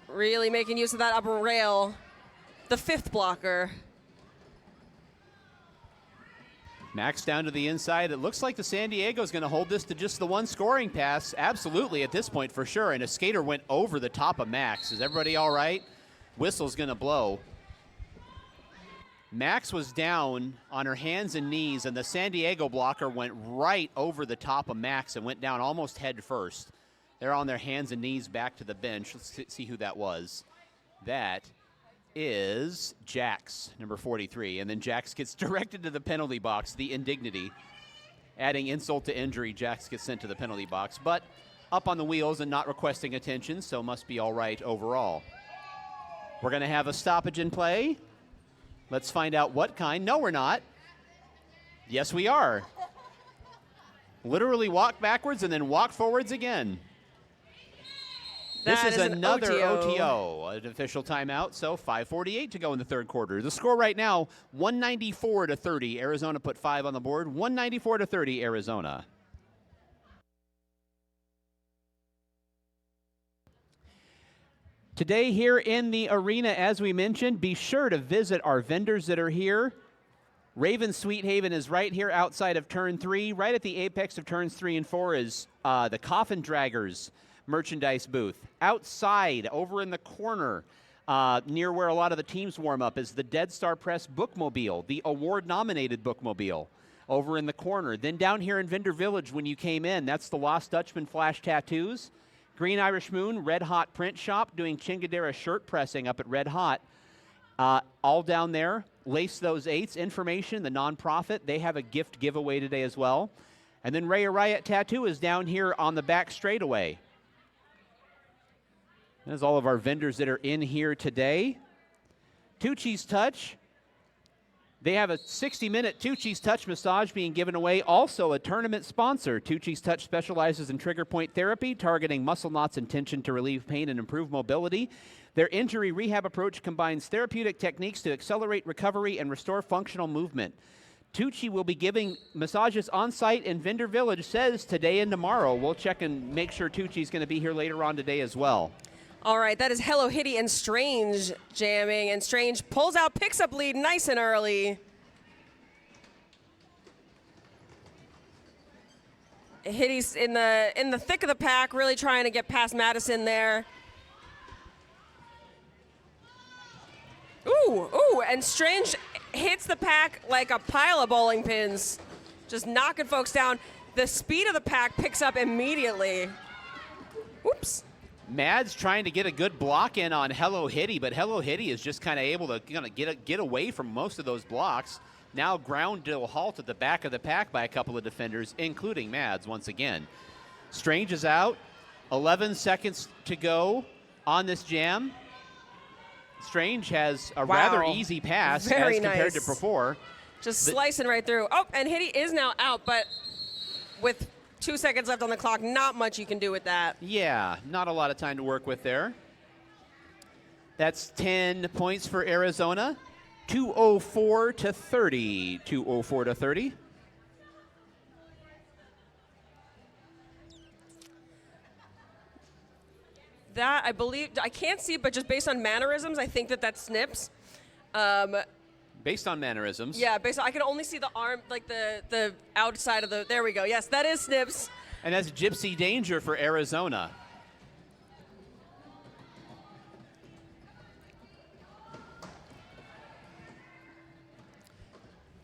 S2: Really making use of that upper rail. The fifth blocker.
S1: Max down to the inside. It looks like the San Diego is going to hold this to just the one scoring pass. Absolutely at this point for sure. And a skater went over the top of Max. Is everybody all right? Whistle's going to blow. Max was down on her hands and knees, and the San Diego blocker went right over the top of Max and went down almost head first. They're on their hands and knees back to the bench. Let's see who that was. That is Jax, number 43. And then Jax gets directed to the penalty box, the indignity. Adding insult to injury, Jax gets sent to the penalty box. But up on the wheels and not requesting attention, so must be all right overall. We're going to have a stoppage in play. Let's find out what kind. No, we're not. Yes, we are. Literally walk backwards and then walk forwards again. This is another OTO, an official timeout, so 5:48 to go in the third quarter. The score right now, 194-30. Arizona put 5 on the board, 194-30 Arizona. Today here in the arena, as we mentioned, be sure to visit our vendors that are here. Raven Sweet Haven is right here outside of Turn 3. Right at the apex of Turns 3 and 4 is the Coffin Draggers merchandise booth. Outside, over in the corner, near where a lot of the teams warm up, is the Dead Star Press bookmobile, the award-nominated bookmobile, over in the corner. Then down here in Vendor Village, when you came in, that's the Lost Dutchman Flash Tattoos. Green Irish Moon, Red Hot Print Shop, doing Chingadera shirt pressing up at Red Hot. All down there. Lace Those Eights, information, the nonprofit, they have a gift giveaway today as well. And then Ray Riot Tattoo is down here on the back straightaway. There's all of our vendors that are in here today. Tucci's Touch. They have a 60-minute Tucci's Touch massage being given away. Also a tournament sponsor. Tucci's Touch specializes in trigger point therapy, targeting muscle knots and tension to relieve pain and improve mobility. Their injury rehab approach combines therapeutic techniques to accelerate recovery and restore functional movement. Tucci will be giving massages on site in Vendor Village, says today and tomorrow. We'll check and make sure Tucci's going to be here later on today as well.
S2: All right, that is Hello Hitty and Strange jamming, and Strange pulls out, picks up lead nice and early. Hitty's in the thick of the pack, really trying to get past Madison there. Ooh, and Strange hits the pack like a pile of bowling pins, just knocking folks down. The speed of the pack picks up immediately. Oops.
S1: Mads trying to get a good block in on Hello Hitty, but Hello Hitty is just kind of able to get away from most of those blocks. Now ground to a halt at the back of the pack by a couple of defenders, including Mads once again. Strange is out. 11 seconds to go on this jam. Strange has a rather easy pass
S2: Very
S1: as compared to
S2: nice.
S1: before.
S2: Just slicing right through. Oh, and Hitty is now out, but with 2 seconds left on the clock, not much you can do with that.
S1: Yeah, not a lot of time to work with there. That's 10 points for Arizona. 204 to 30. 204 to 30.
S2: That, I believe, I can't see, but just based on mannerisms, I think that's Snips.
S1: Based on mannerisms.
S2: Yeah, based on, I can only see the arm, like the outside of the, there we go. Yes, that is Snips.
S1: And that's Gypsy Danger for Arizona.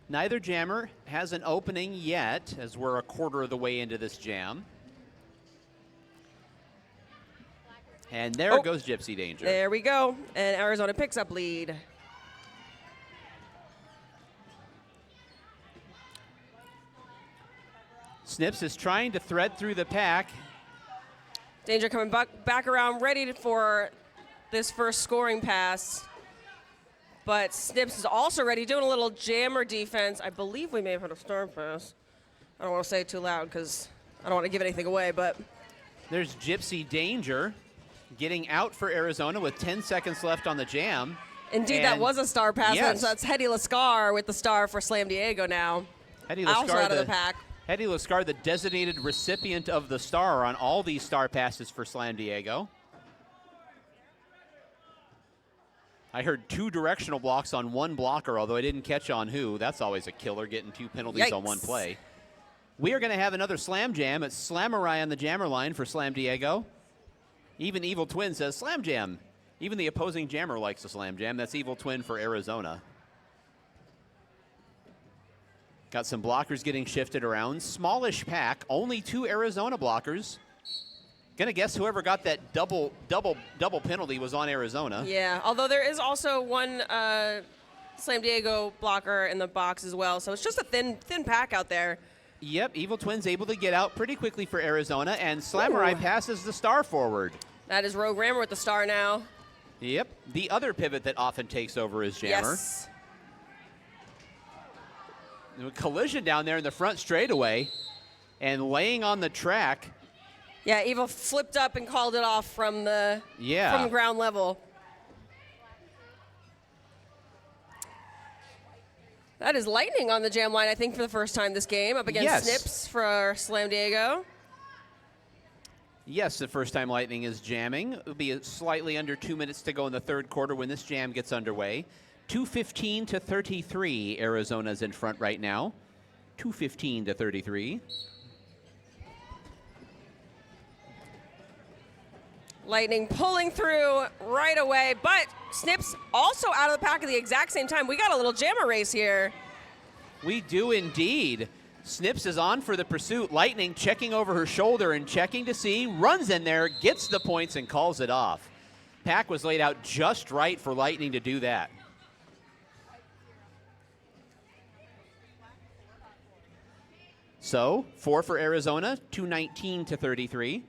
S1: Neither jammer has an opening yet, as we're a quarter of the way into this jam. And there goes Gypsy Danger.
S2: There we go. And Arizona picks up lead.
S1: Snips is trying to thread through the pack.
S2: Danger coming back around, ready for this first scoring pass. But Snips is also ready, doing a little jammer defense. I believe we may have had a star pass. I don't want to say it too loud because I don't want to give anything away, but.
S1: There's Gypsy Danger getting out for Arizona with 10 seconds left on the jam.
S2: Indeed, that was a star pass.
S1: Yes.
S2: So that's Hetty Lascar with the star for Slam Diego now.
S1: Hetty
S2: Also
S1: Lascar,
S2: out of the pack.
S1: Hetty Lascar, the designated recipient of the star on all these star passes for Slam Diego. I heard 2 directional blocks on 1 blocker, although I didn't catch on who. That's always a killer, getting 2 penalties on 1 play. We are going to have another Slam Jam. It's Slamurai on the jammer line for Slam Diego. Even Evil Twin says Slam Jam. Even the opposing jammer likes a Slam Jam. That's Evil Twin for Arizona. Got some blockers getting shifted around. Smallish pack, only 2 Arizona blockers. Gonna guess whoever got that double penalty was on Arizona.
S2: Yeah, although there is also one Slam Diego blocker in the box as well, so it's just a thin pack out there.
S1: Yep, Evil Twin's able to get out pretty quickly for Arizona, and Slamurai passes the star forward.
S2: That is Rogue Rammer with the star now.
S1: Yep, the other pivot that often takes over is jammer.
S2: Yes.
S1: A collision down there in the front straightaway, and laying on the track.
S2: Yeah, Evil flipped up and called it off from the ground level. That is Lightning on the jam line, I think, for the first time this game, up against Snips for Slam Diego.
S1: Yes, the first time Lightning is jamming. It'll be slightly under 2 minutes to go in the third quarter when this jam gets underway. 2:15 to 33, Arizona's in front right now. 2:15 to 33.
S2: Lightning pulling through right away, but Snips also out of the pack at the exact same time. We got a little jammer race here.
S1: We do indeed. Snips is on for the pursuit. Lightning checking over her shoulder and checking to see, runs in there, gets the points, and calls it off. Pack was laid out just right for Lightning to do that. So, 4 for Arizona, 2:19 to 33.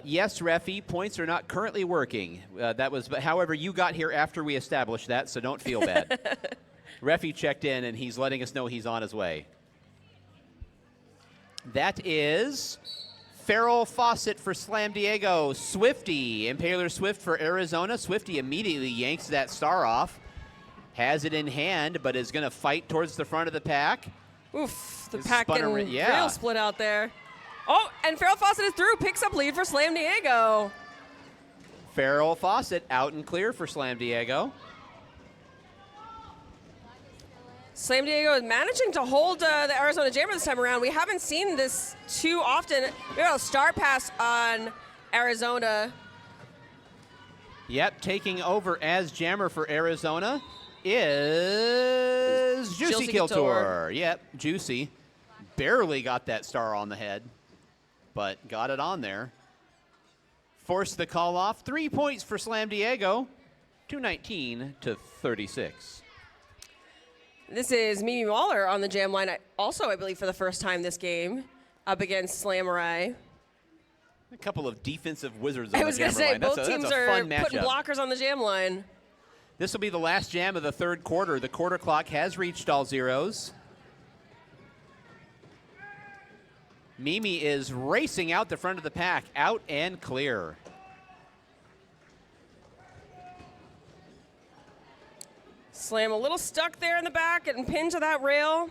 S1: Yes, Refi, points are not currently working. However, you got here after we established that, so don't feel bad. Refi checked in, and he's letting us know he's on his way. That is Farrell Fawcett for Slam Diego. Swifty, Impaler Swift for Arizona. Swifty immediately yanks that star off. Has it in hand, but is going to fight towards the front of the pack.
S2: Oof, the pack getting real split out there. Oh, and Farrell Fawcett is through, picks up lead for Slam Diego.
S1: Farrell Fawcett out and clear for Slam Diego.
S2: San Diego is managing to hold the Arizona Jammer this time around. We haven't seen this too often. We got a start pass on Arizona.
S1: Yep, taking over as jammer for Arizona is Juicy Kiltor. Yep, Juicy. Barely got that star on the head, but got it on there. Forced the call off. 3 points for Slam Diego, 219 to 36.
S2: This is Mimi Waller on the jam line, also, I believe, for the first time this game, up against Slamurai.
S1: A couple of defensive wizards on
S2: I
S1: the
S2: was going
S1: jammer
S2: to say,
S1: line.
S2: both teams are
S1: fun
S2: putting
S1: matchup.
S2: blockers on the jam line.
S1: This will be the last jam of the third quarter. The quarter clock has reached all zeros. Mimi is racing out the front of the pack, out and clear.
S2: Slam a little stuck there in the back and pinned to that rail.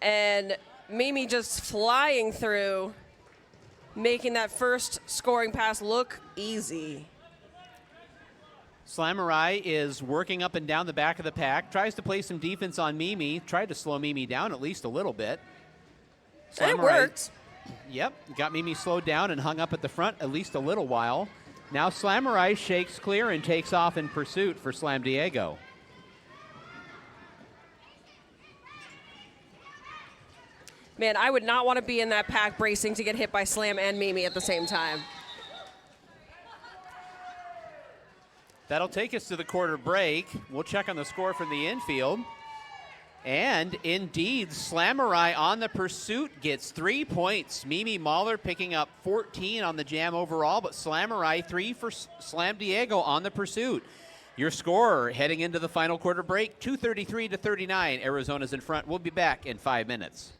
S2: And Mimi just flying through, making that first scoring pass look easy.
S1: Slamurai is working up and down the back of the pack, tries to play some defense on Mimi, tried to slow Mimi down at least a little bit.
S2: And it worked.
S1: Yep, got Mimi slowed down and hung up at the front at least a little while. Now Slamurai shakes clear and takes off in pursuit for Slam Diego.
S2: Man, I would not want to be in that pack bracing to get hit by Slam and Mimi at the same time.
S1: That'll take us to the quarter break. We'll check on the score from the infield. And indeed, Slamurai on the pursuit gets 3 points. Mimi Mahler picking up 14 on the jam overall, but Slamurai 3 for Slam Diego on the pursuit. Your score heading into the final quarter break, 233 to 39. Arizona's in front. We'll be back in 5 minutes.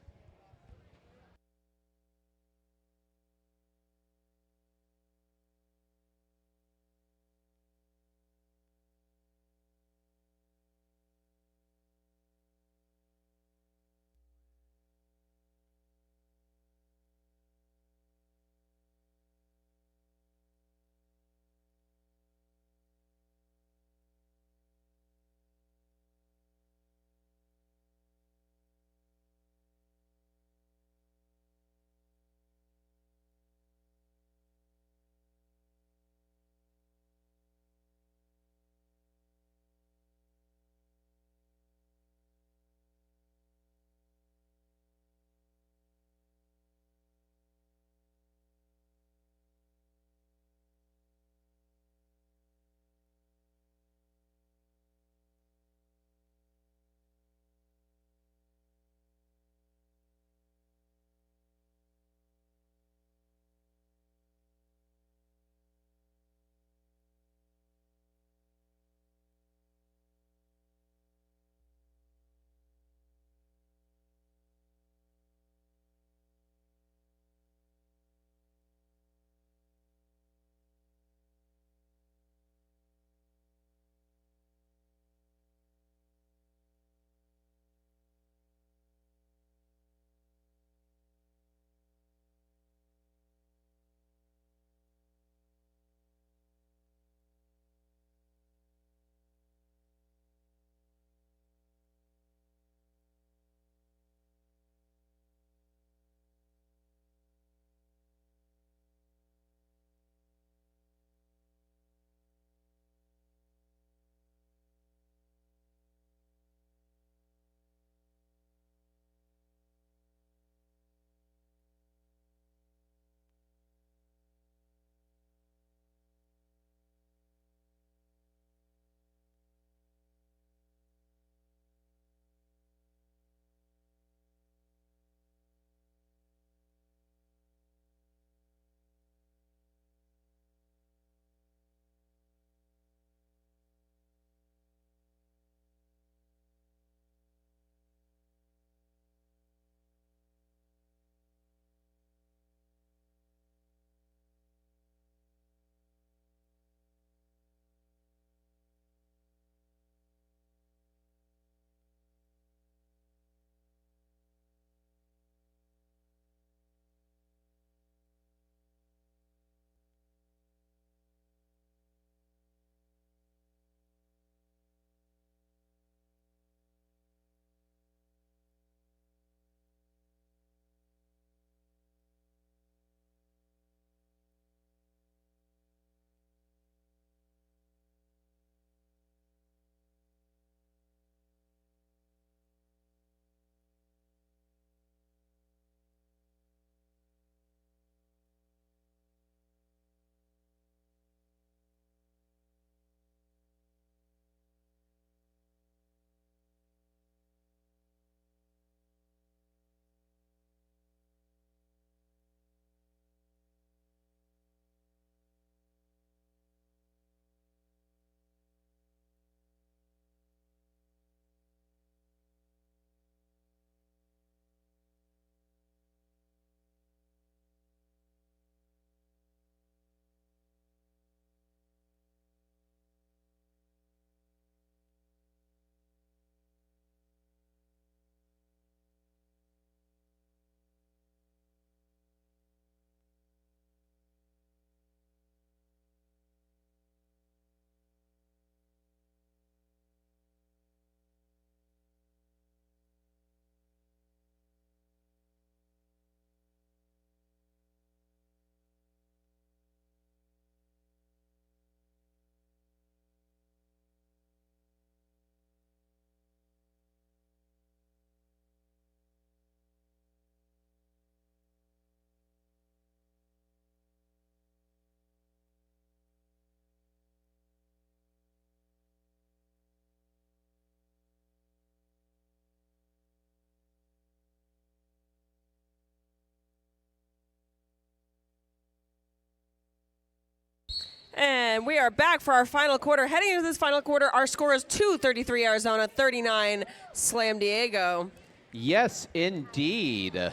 S2: And we are back for our final quarter. Heading into this final quarter, our score is 2-33 Arizona, 39 Slam Diego.
S1: Yes, indeed.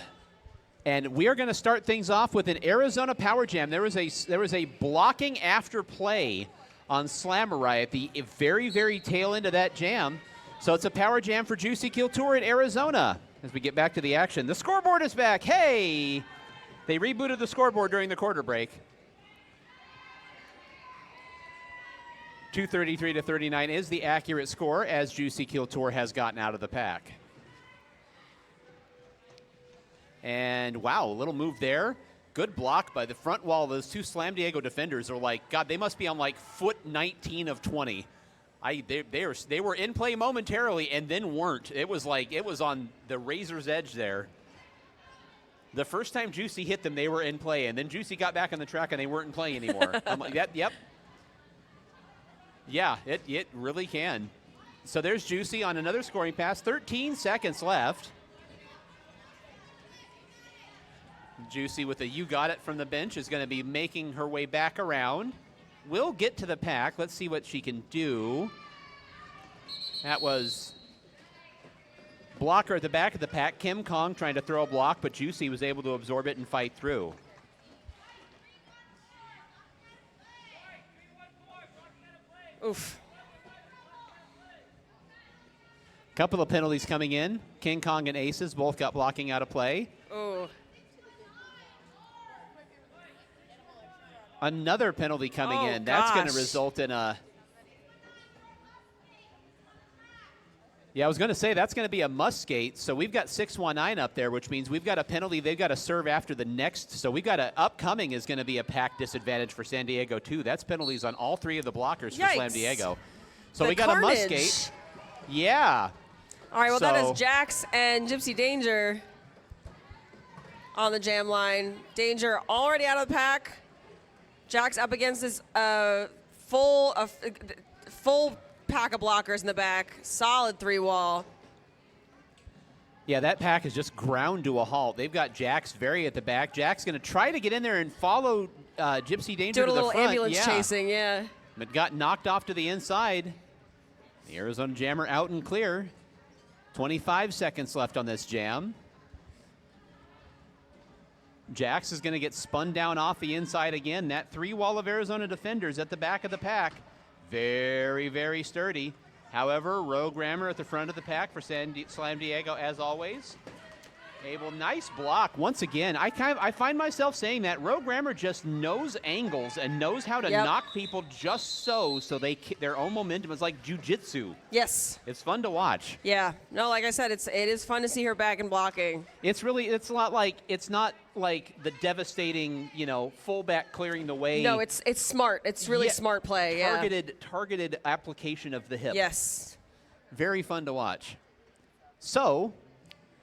S1: And we are going to start things off with an Arizona Power Jam. There was a blocking after play on Slamurai at the very, very tail end of that jam. So it's a Power Jam for Juicy Kiltour in Arizona. As we get back to the action, the scoreboard is back. Hey! They rebooted the scoreboard during the quarter break. 233-39 is the accurate score as Juicy Kiltour has gotten out of the pack. And wow, a little move there. Good block by the front wall. Those two Slam Diego defenders are like, God, they must be on like foot 19 of 20. They were in play momentarily and then weren't. It was on the razor's edge there. The first time Juicy hit them, they were in play, and then Juicy got back on the track and they weren't in play anymore. I'm like, yep. Yeah, it really can. So there's Juicy on another scoring pass. 13 seconds left. Juicy with a "you got it" from the bench is going to be making her way back around. Will get to the pack. Let's see what she can do. That was blocker at the back of the pack. Kim Kong trying to throw a block, but Juicy was able to absorb it and fight through.
S2: Oof.
S1: Couple of penalties coming in. King Kong and Aces both got blocking out of play.
S2: Oh.
S1: Another penalty coming in. That's going to result in a... Yeah, I was going to say that's going to be a must skate. So we've got 619 up there, which means we've got a penalty. They've got to serve after the next. So we've got upcoming is going to be a pack disadvantage for San Diego, too. That's penalties on all three of the blockers for Slam Diego. So we got a must skate. Yeah.
S2: All right, well, that is Jax and Gypsy Danger on the jam line. Danger already out of the pack. Jax up against this full pack of blockers in the back. Solid three-wall.
S1: Yeah, that pack is just ground to a halt. They've got Jax very at the back. Jax going to try to get in there and follow Gypsy Danger to the front.
S2: Doing a little ambulance chasing, yeah.
S1: But got knocked off to the inside. The Arizona Jammer out and clear. 25 seconds left on this jam. Jax is going to get spun down off the inside again. That three-wall of Arizona defenders at the back of the pack. Very, very sturdy. However, Rogue Rammer at the front of the pack for Slam Diego, as always. Abel, nice block. Once again, I find myself saying that Rogue Rammer just knows angles and knows how to knock people just so their own momentum is like jiu-jitsu.
S2: Yes.
S1: It's fun to watch.
S2: Yeah. No, like I said, it is fun to see her back and blocking.
S1: It's not like the devastating, fullback clearing the way.
S2: No, it's smart. It's really smart play.
S1: Targeted application of the hip.
S2: Yes.
S1: Very fun to watch. So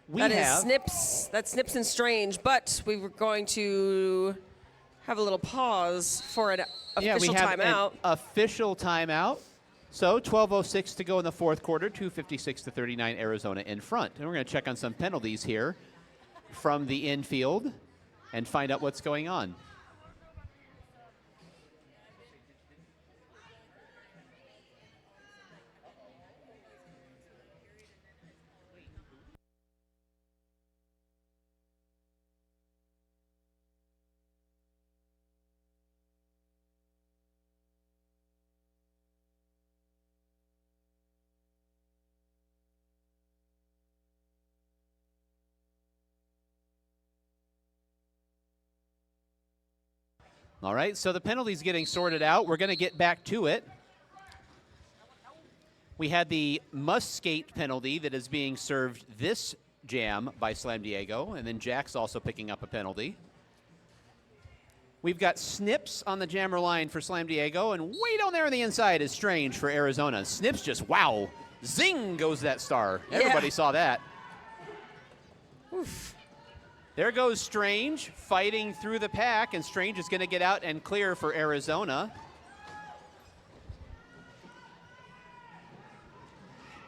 S2: That's Snips and Strange, but we were going to have a little pause for an official timeout.
S1: An official timeout. So 12:06 to go in the fourth quarter, 256-39 Arizona in front. And we're going to check on some penalties here from the infield and find out what's going on. All right, so the penalty's getting sorted out. We're going to get back to it. We had the must skate penalty that is being served this jam by Slam Diego, and then Jack's also picking up a penalty. We've got Snips on the jammer line for Slam Diego, and way down there on the inside is Strange for Arizona. Snips just, wow, zing goes that star. Everybody saw that.
S2: Oof.
S1: There goes Strange fighting through the pack, and Strange is going to get out and clear for Arizona.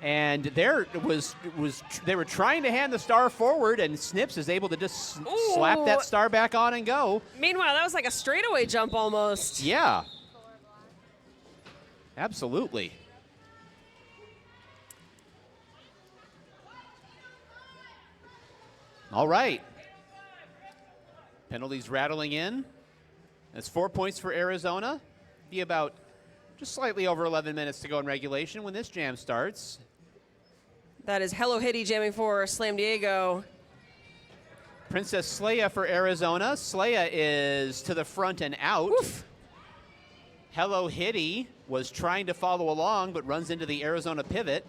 S1: And they were trying to hand the star forward, and Snips is able to just slap that star back on and go.
S2: Meanwhile, that was like a straightaway jump almost.
S1: Yeah. Absolutely. All right. Penalties rattling in. That's 4 points for Arizona. Be about just slightly over 11 minutes to go in regulation when this jam starts.
S2: That is Hello Hitty jamming for Slam Diego.
S1: Princess Leia for Arizona. Leia is to the front and out.
S2: Oof.
S1: Hello Hitty was trying to follow along but runs into the Arizona pivot.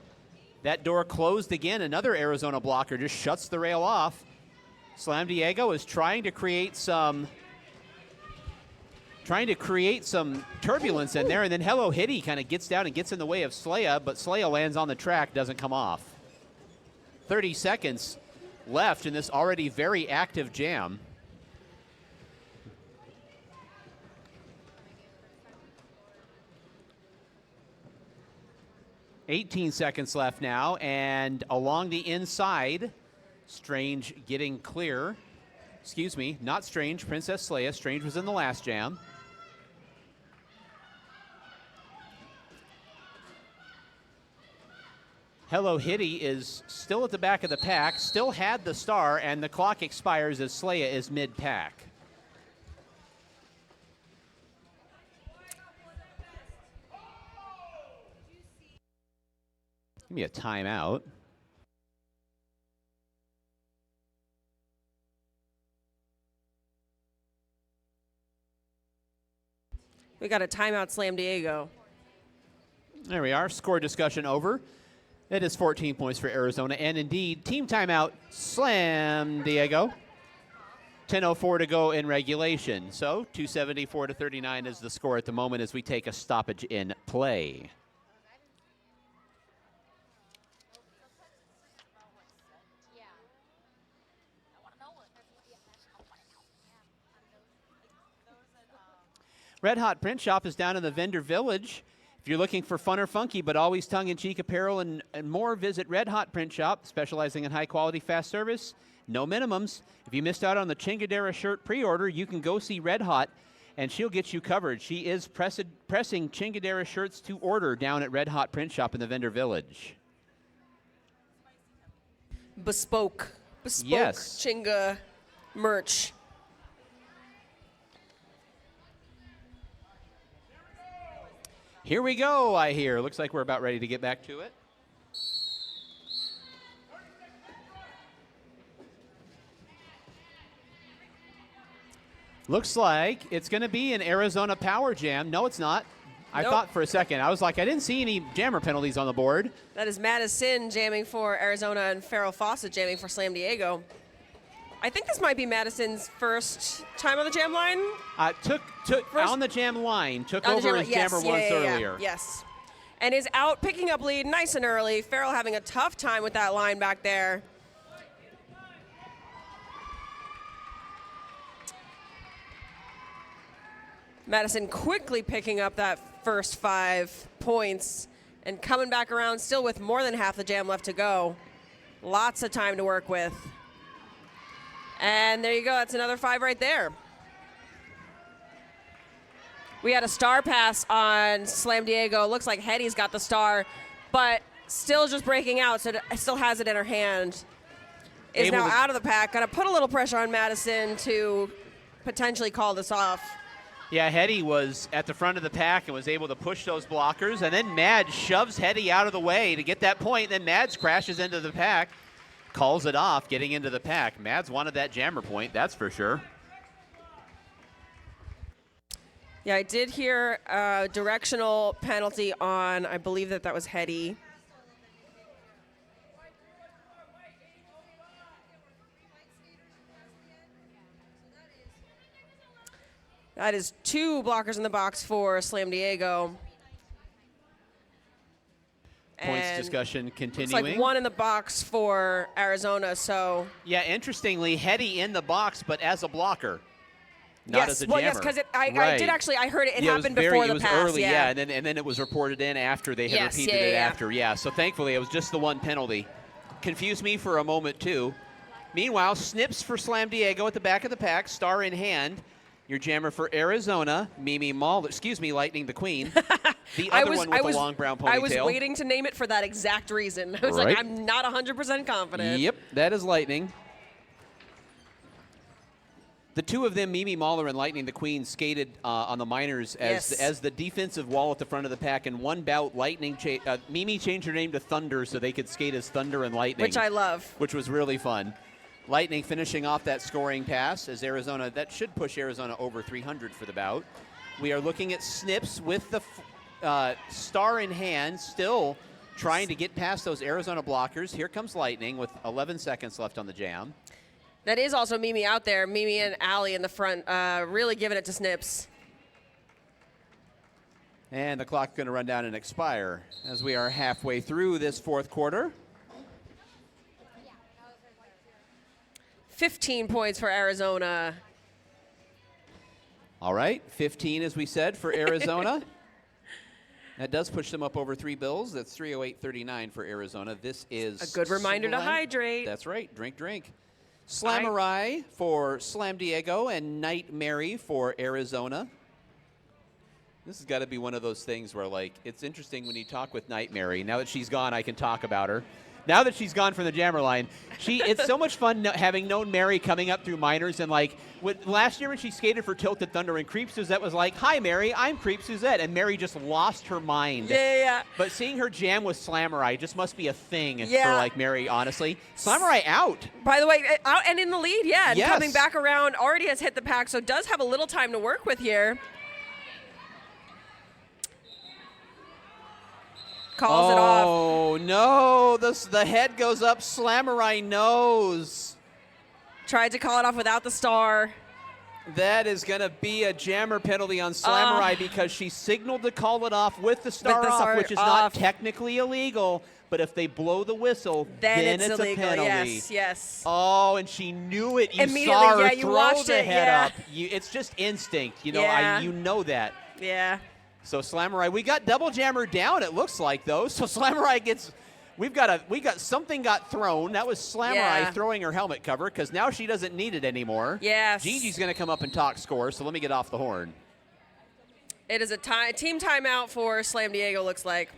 S1: That door closed again. Another Arizona blocker just shuts the rail off. Slam Diego is trying to create some turbulence in there, and then Hello Hitty kind of gets down and gets in the way of Slaya, but Slaya lands on the track, doesn't come off. 30 seconds left in this already very active jam. $18 seconds left now, and along the inside, Strange getting clear. Excuse me, not Strange, Princess Leia. Strange was in the last jam. Hello Hitty is still at the back of the pack, still had the star, and the clock expires as Leia is mid-pack. Give me a timeout.
S2: We got a timeout, Slam Diego.
S1: There we are, score discussion over. It is 14 points for Arizona, and indeed, team timeout, Slam Diego. 10:04 to go in regulation. So 274 to 39 is the score at the moment as we take a stoppage in play. Red Hot Print Shop is down in the vendor village. If you're looking for fun or funky but always tongue-in-cheek apparel and more, visit Red Hot Print Shop, specializing in high-quality fast service. No minimums. If you missed out on the Chingadera shirt pre-order, you can go see Red Hot, and she'll get you covered. She is pressing Chingadera shirts to order down at Red Hot Print Shop in the vendor village.
S2: Bespoke
S1: Yes.
S2: Chinga merch.
S1: Here we go, I hear. Looks like we're about ready to get back to it. Looks like it's going to be an Arizona power jam. No, it's not. I
S2: Nope.
S1: thought for a second. I was like, I didn't see any jammer penalties on the board.
S2: That is Madison jamming for Arizona and Farrell Fawcett jamming for Slam Diego. I think this might be Madison's first time on the jam line.
S1: Took
S2: First-
S1: on the jam line, took
S2: On the
S1: over
S2: jam
S1: as
S2: line. Yes,
S1: jammer
S2: yeah,
S1: once
S2: yeah, yeah.
S1: earlier.
S2: Yes. And is out picking up lead nice and early. Farrell having a tough time with that line back there. Madison quickly picking up that first 5 points and coming back around still with more than half the jam left to go. Lots of time to work with. And there you go. That's another 5 right there. We had a star pass on Slam Diego. Looks like Hetty's got the star, but still just breaking out, so still has it in her hand. Is
S1: Able
S2: now
S1: to-
S2: out of the pack. Got to put a little pressure on Madison to potentially call this off.
S1: Yeah, Hetty was at the front of the pack and was able to push those blockers, and then Mads shoves Hetty out of the way to get that point. Then Mads crashes into the pack, calls it off, getting into the pack. Mads wanted that jammer point, that's for sure.
S2: Yeah, I did hear a directional penalty on, I believe that was Hetty. That is 2 blockers in the box for Slam Diego.
S1: Points
S2: And
S1: discussion
S2: It's
S1: continuing.
S2: like 1 in the box for Arizona, so.
S1: Yeah, interestingly, Hetty in the box, but as a blocker, not
S2: yes,
S1: as a
S2: well,
S1: jammer.
S2: yes, because I
S1: Right.
S2: did actually, I heard it
S1: Yeah,
S2: happened
S1: it was
S2: before
S1: it
S2: the
S1: was
S2: pass.
S1: early,
S2: yeah.
S1: and then it was reported in after they had
S2: Yes,
S1: repeated
S2: yeah,
S1: it
S2: yeah.
S1: after. Yeah, so thankfully it was just the 1 penalty. Confused me for a moment too. Meanwhile, snips for Slam Diego at the back of the pack, star in hand. Your jammer for Arizona, Lightning the Queen. The other one with the long brown ponytail.
S2: I was waiting to name it for that exact reason. I was like, I'm not 100% confident.
S1: Yep, that is Lightning. The two of them, Mimi Mahler and Lightning the Queen, skated on the minors as the defensive wall at the front of the pack. In one bout, Mimi changed her name to Thunder so they could skate as Thunder and Lightning.
S2: Which I love. Which
S1: was really fun. Lightning finishing off that scoring pass as Arizona, that should push Arizona over 300 for the bout. We are looking at Snips with the star in hand, still trying to get past those Arizona blockers. Here comes Lightning with 11 seconds left on the jam.
S2: That is also Mimi out there. Mimi and Allie in the front, really giving it to Snips.
S1: And the clock's going to run down and expire as we are halfway through this fourth quarter.
S2: 15 points for Arizona.
S1: All right, 15, as we said, for Arizona. That does push them up over 3 bills. That's 308.39 for Arizona. This is
S2: a good reminder to hydrate.
S1: That's right. Drink. Slamurai for Slam Diego and Night Mary for Arizona. This has got to be one of those things where, like, it's interesting when you talk with Night Mary. Now that she's gone, I can talk about her. Now that she's gone from the jammer line, it's so much fun having known Mary coming up through minors. And, like, last year when she skated for Tilted Thunder and Creep Suzette was like, "Hi, Mary, I'm Creep Suzette." And Mary just lost her mind.
S2: Yeah.
S1: But seeing her jam with Slamurai just must be a thing for, like, Mary, honestly. Slamurai out.
S2: By the way, out and in the lead, yeah. And
S1: yes.
S2: Coming back around, already has hit the pack, so does have a little time to work with here. Calls it off.
S1: Oh, no. The head goes up. Slamurai knows.
S2: Tried to call it off without the star.
S1: That is going to be a jammer penalty on Slamurai because she signaled to call it off with the star off, which is not technically illegal. But if they blow the whistle, then it's illegal. A penalty.
S2: Yes.
S1: Oh, and she knew it. You
S2: immediately,
S1: saw her
S2: you
S1: throw
S2: watched
S1: the
S2: it,
S1: head up. It's just instinct. You know, you know that.
S2: Yeah.
S1: So Slamurai, we got double jammer down, it looks like, though. So Slamurai gets, something got thrown. That was Slamurai throwing her helmet cover because now she doesn't need it anymore.
S2: Yes.
S1: Gigi's going to come up and talk score, so let me get off the horn.
S2: It is a team timeout for Slam Diego, looks like.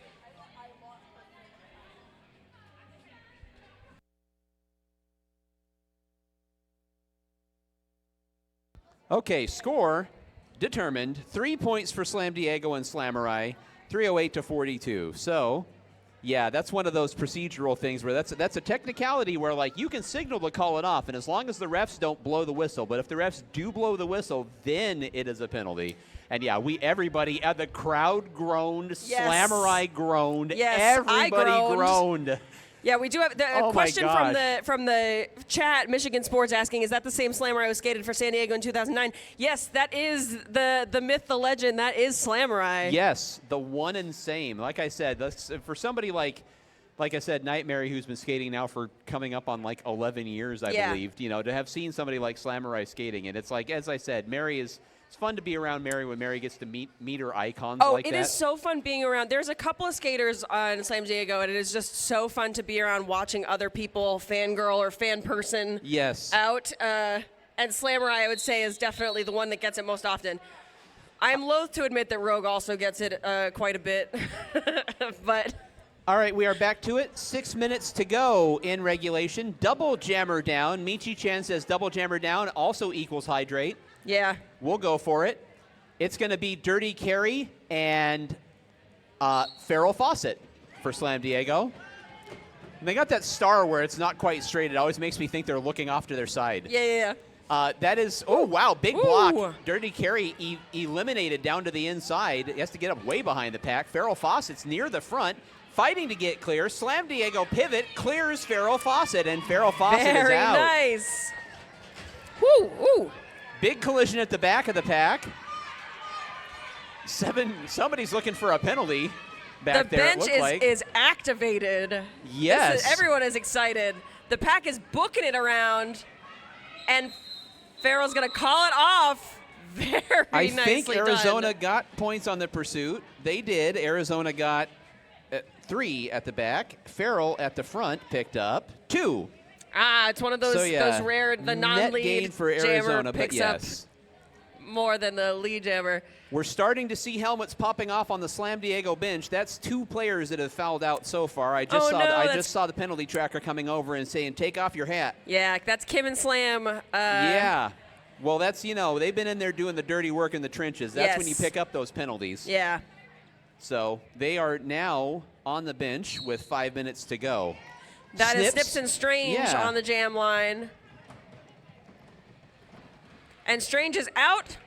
S1: Okay, score determined. 3 points for Slam Diego and Slamurai, 308-42. So, yeah, that's one of those procedural things where that's a technicality where, like, you can signal to call it off, and as long as the refs don't blow the whistle. But if the refs do blow the whistle, then it is a penalty. And, yeah, everybody, the crowd groaned, Slamurai groaned, everybody groaned.
S2: Yeah, we do have a question from the chat. Michigan Sports asking, is that the same Slamurai who skated for San Diego in 2009? Yes, that is the myth, the legend. That is Slamurai.
S1: Yes, the one and same. Like I said, for somebody like I said, Night Mary, who's been skating now for coming up on like 11 years, I believe. You know, to have seen somebody like Slamurai skating, and it's like, as I said, it's fun to be around Mary when Mary gets to meet her icons like that.
S2: Oh, it is so fun being around. There's a couple of skaters on Slam Diego, and it is just so fun to be around watching other people, fangirl or fan person, out. And Slamurai, I would say, is definitely the one that gets it most often. I am loath to admit that Rogue also gets it quite a bit, but...
S1: All right, we are back to it. 6 minutes to go in regulation. Double jammer down. Michi-chan says double jammer down also equals hydrate.
S2: Yeah.
S1: We'll go for it. It's going to be Dirty Carry and Farrell Fawcett for Slam Diego. And they got that star where it's not quite straight. It always makes me think they're looking off to their side.
S2: Yeah.
S1: That is, oh, wow, big block. Dirty Carry eliminated down to the inside. He has to get up way behind the pack. Farrell Fawcett's near the front, fighting to get clear. Slam Diego pivot, clears Farrell Fawcett, and Farrell Fawcett is out.
S2: Very nice. Woo.
S1: Big collision at the back of the pack. Somebody's looking for a penalty back there.
S2: The bench is activated.
S1: Yes.
S2: Everyone is excited. The pack is booking it around, and Farrell's going to call it off. Very nicely done.
S1: I think Arizona got points on the pursuit. They did. Arizona got 3 at the back. Farrell at the front picked up 2.
S2: It's one of those rare, the non-lead
S1: net gain for Arizona,
S2: jammer picks
S1: but yes.
S2: more than the lead jammer.
S1: We're starting to see helmets popping off on the Slam Diego bench. That's 2 players that have fouled out so far. I just saw the penalty tracker coming over and saying, "Take off your hat."
S2: Yeah, that's Kim and Slam.
S1: Yeah. Well, that's, they've been in there doing the dirty work in the trenches. That's when you
S2: Yes.
S1: pick up those penalties.
S2: Yeah.
S1: So they are now on the bench with 5 minutes to go.
S2: That is Snips and Strange
S1: Yeah.
S2: on the jam line. And Strange is out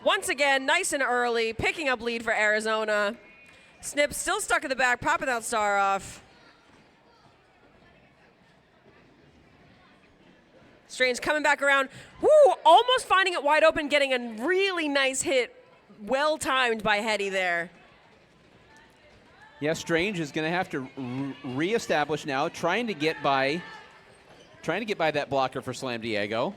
S2: once again, nice and early, picking up lead for Arizona. Snips still stuck in the back, popping that star off. Strange coming back around. Woo, almost finding it wide open, getting a really nice hit. Well timed by Hetty there.
S1: Yeah, Strange is going to have to reestablish now, trying to get by that blocker for Slam Diego.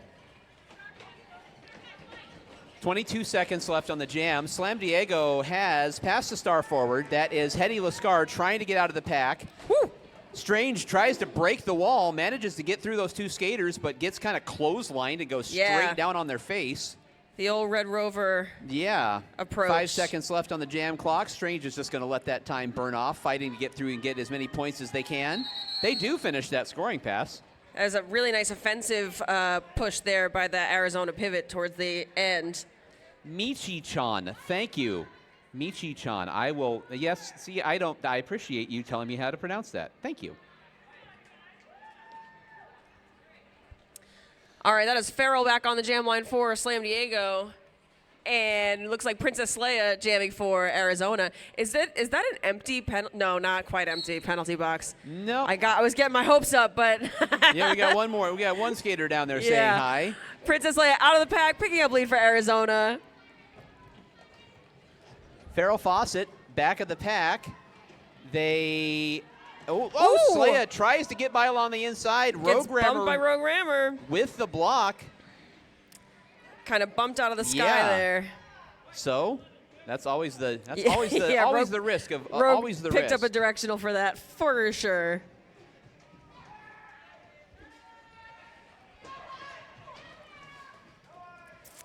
S1: 22 seconds left on the jam. Slam Diego has passed the star forward. That is Hetty Lascar trying to get out of the pack.
S2: Woo.
S1: Strange tries to break the wall, manages to get through those 2 skaters, but gets kind of clotheslined and goes straight down on their face.
S2: The old Red Rover approach.
S1: 5 seconds left on the jam clock. Strange is just going to let that time burn off, fighting to get through and get as many points as they can. They do finish that scoring pass.
S2: That was a really nice offensive push there by the Arizona pivot towards the end.
S1: Michi-chan, thank you. Michi-chan, I will, yes, see, I appreciate you telling me how to pronounce that. Thank you.
S2: All right, that is Farrell back on the jam line for Slam Diego. And it looks like Princess Leia jamming for Arizona. Is that an empty penalty? No, not quite empty penalty box.
S1: No.
S2: I was getting my hopes up, but
S1: Yeah, we got one more. We got one skater down there saying hi.
S2: Princess Leia out of the pack, picking up lead for Arizona.
S1: Farrell Fawcett back of the pack. They. Oh,
S2: Ooh.
S1: Leia tries to get by along the inside.
S2: Gets bumped by Rogue Rammer.
S1: with the block.
S2: Kind of bumped out of the sky
S1: Yeah.
S2: there.
S1: So that's always the
S2: Rogue-
S1: risk of
S2: Rogue
S1: always the
S2: picked
S1: risk.
S2: up a directional for that for sure.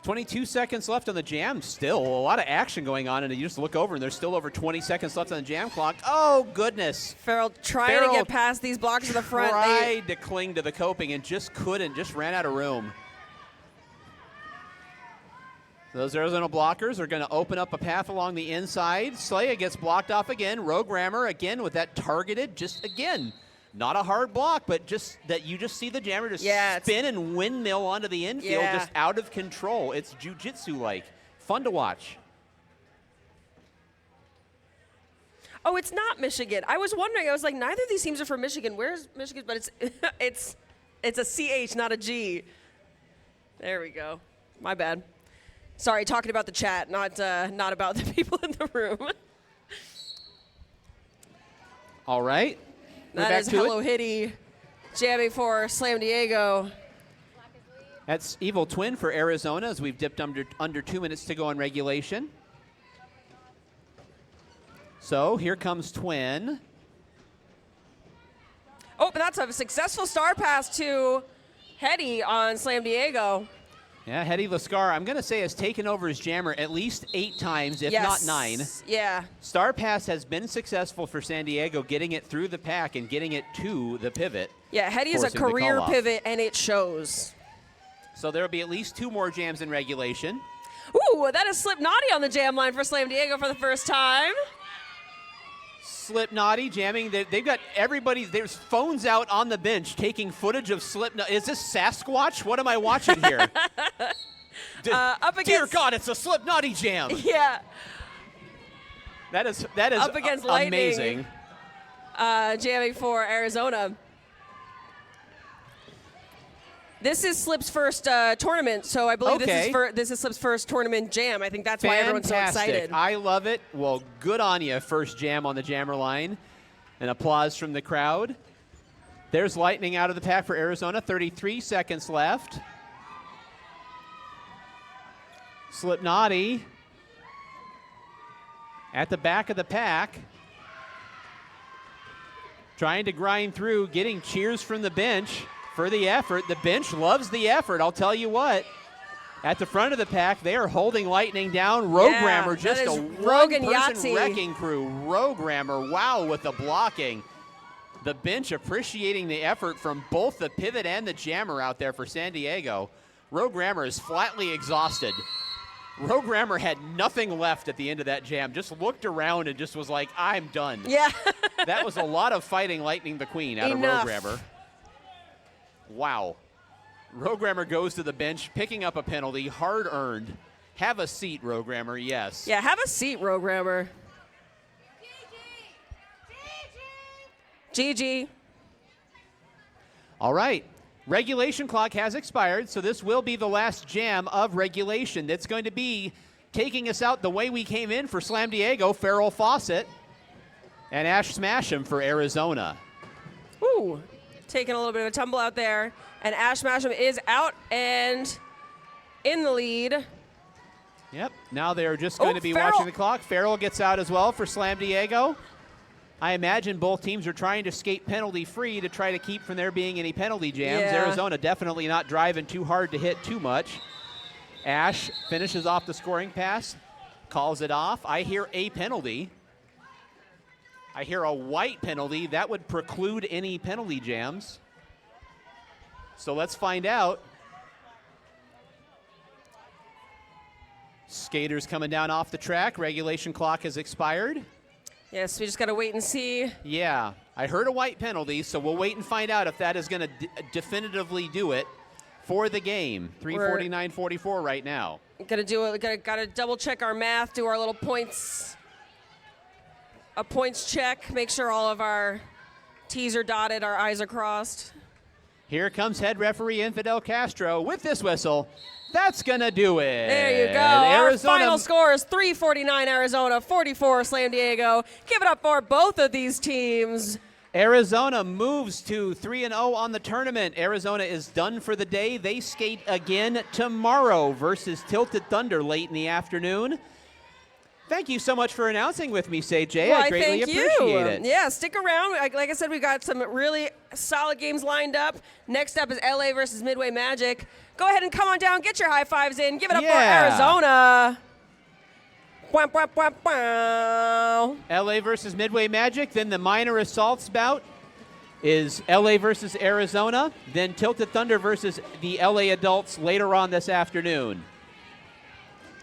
S1: $22 seconds left on the jam. Still a lot of action going on, and you just look over, and there's still over 20 seconds left on the jam clock. Oh, goodness.
S2: Farrell trying to get past these blocks in the front.
S1: Tried to cling to the coping and just couldn't, just ran out of room. Those Arizona blockers are going to open up a path along the inside. Slaya gets blocked off again. Rogue Rammer again with that targeted, just again, not a hard block, but just that you just see the jammer just spin and windmill onto the infield, just out of control. It's jiu-jitsu-like. Fun to watch.
S2: Oh, it's not Michigan. I was wondering. I was like, neither of these teams are from Michigan. Where's Michigan? But it's a CH, not a G. There we go. My bad. Sorry, talking about the chat, not about the people in the room.
S1: All right.
S2: That is Hello Hitty jamming for Slam Diego.
S1: That's Evil Twin for Arizona as we've dipped under 2 minutes to go on regulation. So here comes Twin.
S2: Oh, but that's a successful star pass to Hetty on Slam Diego.
S1: Yeah, Hetty Lascar, I'm going to say, has taken over his jammer at least 8 times, if not 9.
S2: Yeah.
S1: Star Pass has been successful for San Diego, getting it through the pack and getting it to the pivot.
S2: Yeah, Hetty is a career pivot, and it shows.
S1: So there will be at least 2 more jams in regulation.
S2: Ooh, that is Slipknotty on the jam line for Slam Diego for the first time.
S1: Slipknotty jamming. They've got everybody. There's phones out on the bench taking footage of Slipknot. Is this Sasquatch? What am I watching here?
S2: Up against,
S1: dear God, it's a Slipknotty jam.
S2: Yeah.
S1: That is
S2: up against
S1: amazing.
S2: Jamming for Arizona. This is Slip's first tournament, so I believe this is Slip's first tournament jam. I think that's why everyone's so excited.
S1: I love it. Well, good on you, first jam on the jammer line. An applause from the crowd. There's Lightning out of the pack for Arizona. 33 seconds left. Slipknotty at the back of the pack. Trying to grind through, getting cheers from the bench for the effort. The bench loves the effort, I'll tell you what. At the front of the pack, they are holding Lightning down. Rogrammer,
S2: that
S1: just
S2: is
S1: a
S2: Rogue and
S1: one-person
S2: Yahtzee.
S1: wrecking crew. Rogrammer, wow, with the blocking. The bench appreciating the effort from both the pivot and the jammer out there for San Diego. Rogrammer is flatly exhausted. Rogrammer had nothing left at the end of that jam. Just looked around and just was like, I'm done.
S2: Yeah.
S1: That was a lot of fighting Lightning the Queen out
S2: Enough.
S1: of Rogrammer. Wow. Rogrammer goes to the bench, picking up a penalty, hard earned. Have a seat, Rogrammer, yes.
S2: Yeah, have a seat, Rogrammer. GG.
S1: All right. Regulation clock has expired, so this will be the last jam of regulation. That's going to be taking us out the way we came in for Slam Diego, Farrell Fawcett, and Ash Smash'em for Arizona.
S2: Ooh, taking a little bit of a tumble out there. And Ash Smash'em is out and in the lead.
S1: Yep. Now they're just going to be watching the clock. Farrell gets out as well for Slam Diego. I imagine both teams are trying to skate penalty-free to try to keep from there being any penalty jams.
S2: Yeah.
S1: Arizona definitely not driving too hard to hit too much. Ash finishes off the scoring pass, calls it off. I hear a penalty. I hear a white penalty. That would preclude any penalty jams. So let's find out. Skaters coming down off the track. Regulation clock has expired.
S2: Yes, we just got to wait and see.
S1: Yeah, I heard a white penalty, so we'll wait and find out if that is going to definitively do it for the game. 3:49:44 right now.
S2: Got to double check our math, do our little points, a points check, make sure all of our T's are dotted, our I's are crossed.
S1: Here comes head referee Infidel Castro with this whistle. That's going to do it.
S2: There you go.
S1: Arizona,
S2: Our final score is 349 Arizona, 44 Slam Diego. Give it up for both of these teams.
S1: Arizona moves to 3-0 on the tournament. Arizona is done for the day. They skate again tomorrow versus Tilted Thunder late in the afternoon. Thank you so much for announcing with me, Say Jay.
S2: Well,
S1: I greatly
S2: thank
S1: appreciate
S2: you.
S1: it.
S2: Yeah, stick around. Like I said, we've got some really solid games lined up. Next up is LA versus Midway Magic. Go ahead and come on down, get your high fives in. Give it up for Arizona. Wah, wah, wah, wah.
S1: LA versus Midway Magic. Then the minor assaults bout is LA versus Arizona. Then Tilted Thunder versus the LA Adults later on this afternoon.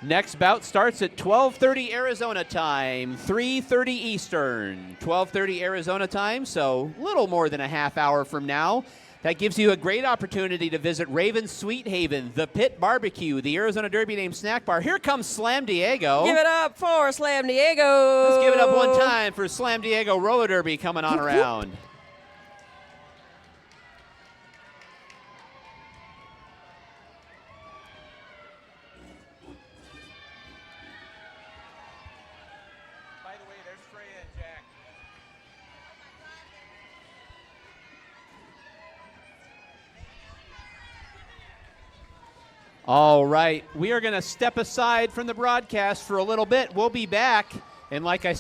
S1: Next bout starts at 12:30 Arizona time, 3:30 Eastern. 12:30 Arizona time, so a little more than a half hour from now. That gives you a great opportunity to visit Raven's Sweet Haven, the Pit Barbecue, the Arizona Derby Name Snack Bar. Here comes Slam Diego.
S2: Give it up for Slam Diego.
S1: Let's give it up one time for Slam Diego Roller Derby coming on around. By the way, there's Freya and Jack. All right, we are going to step aside from the broadcast for a little bit. We'll be back, and like I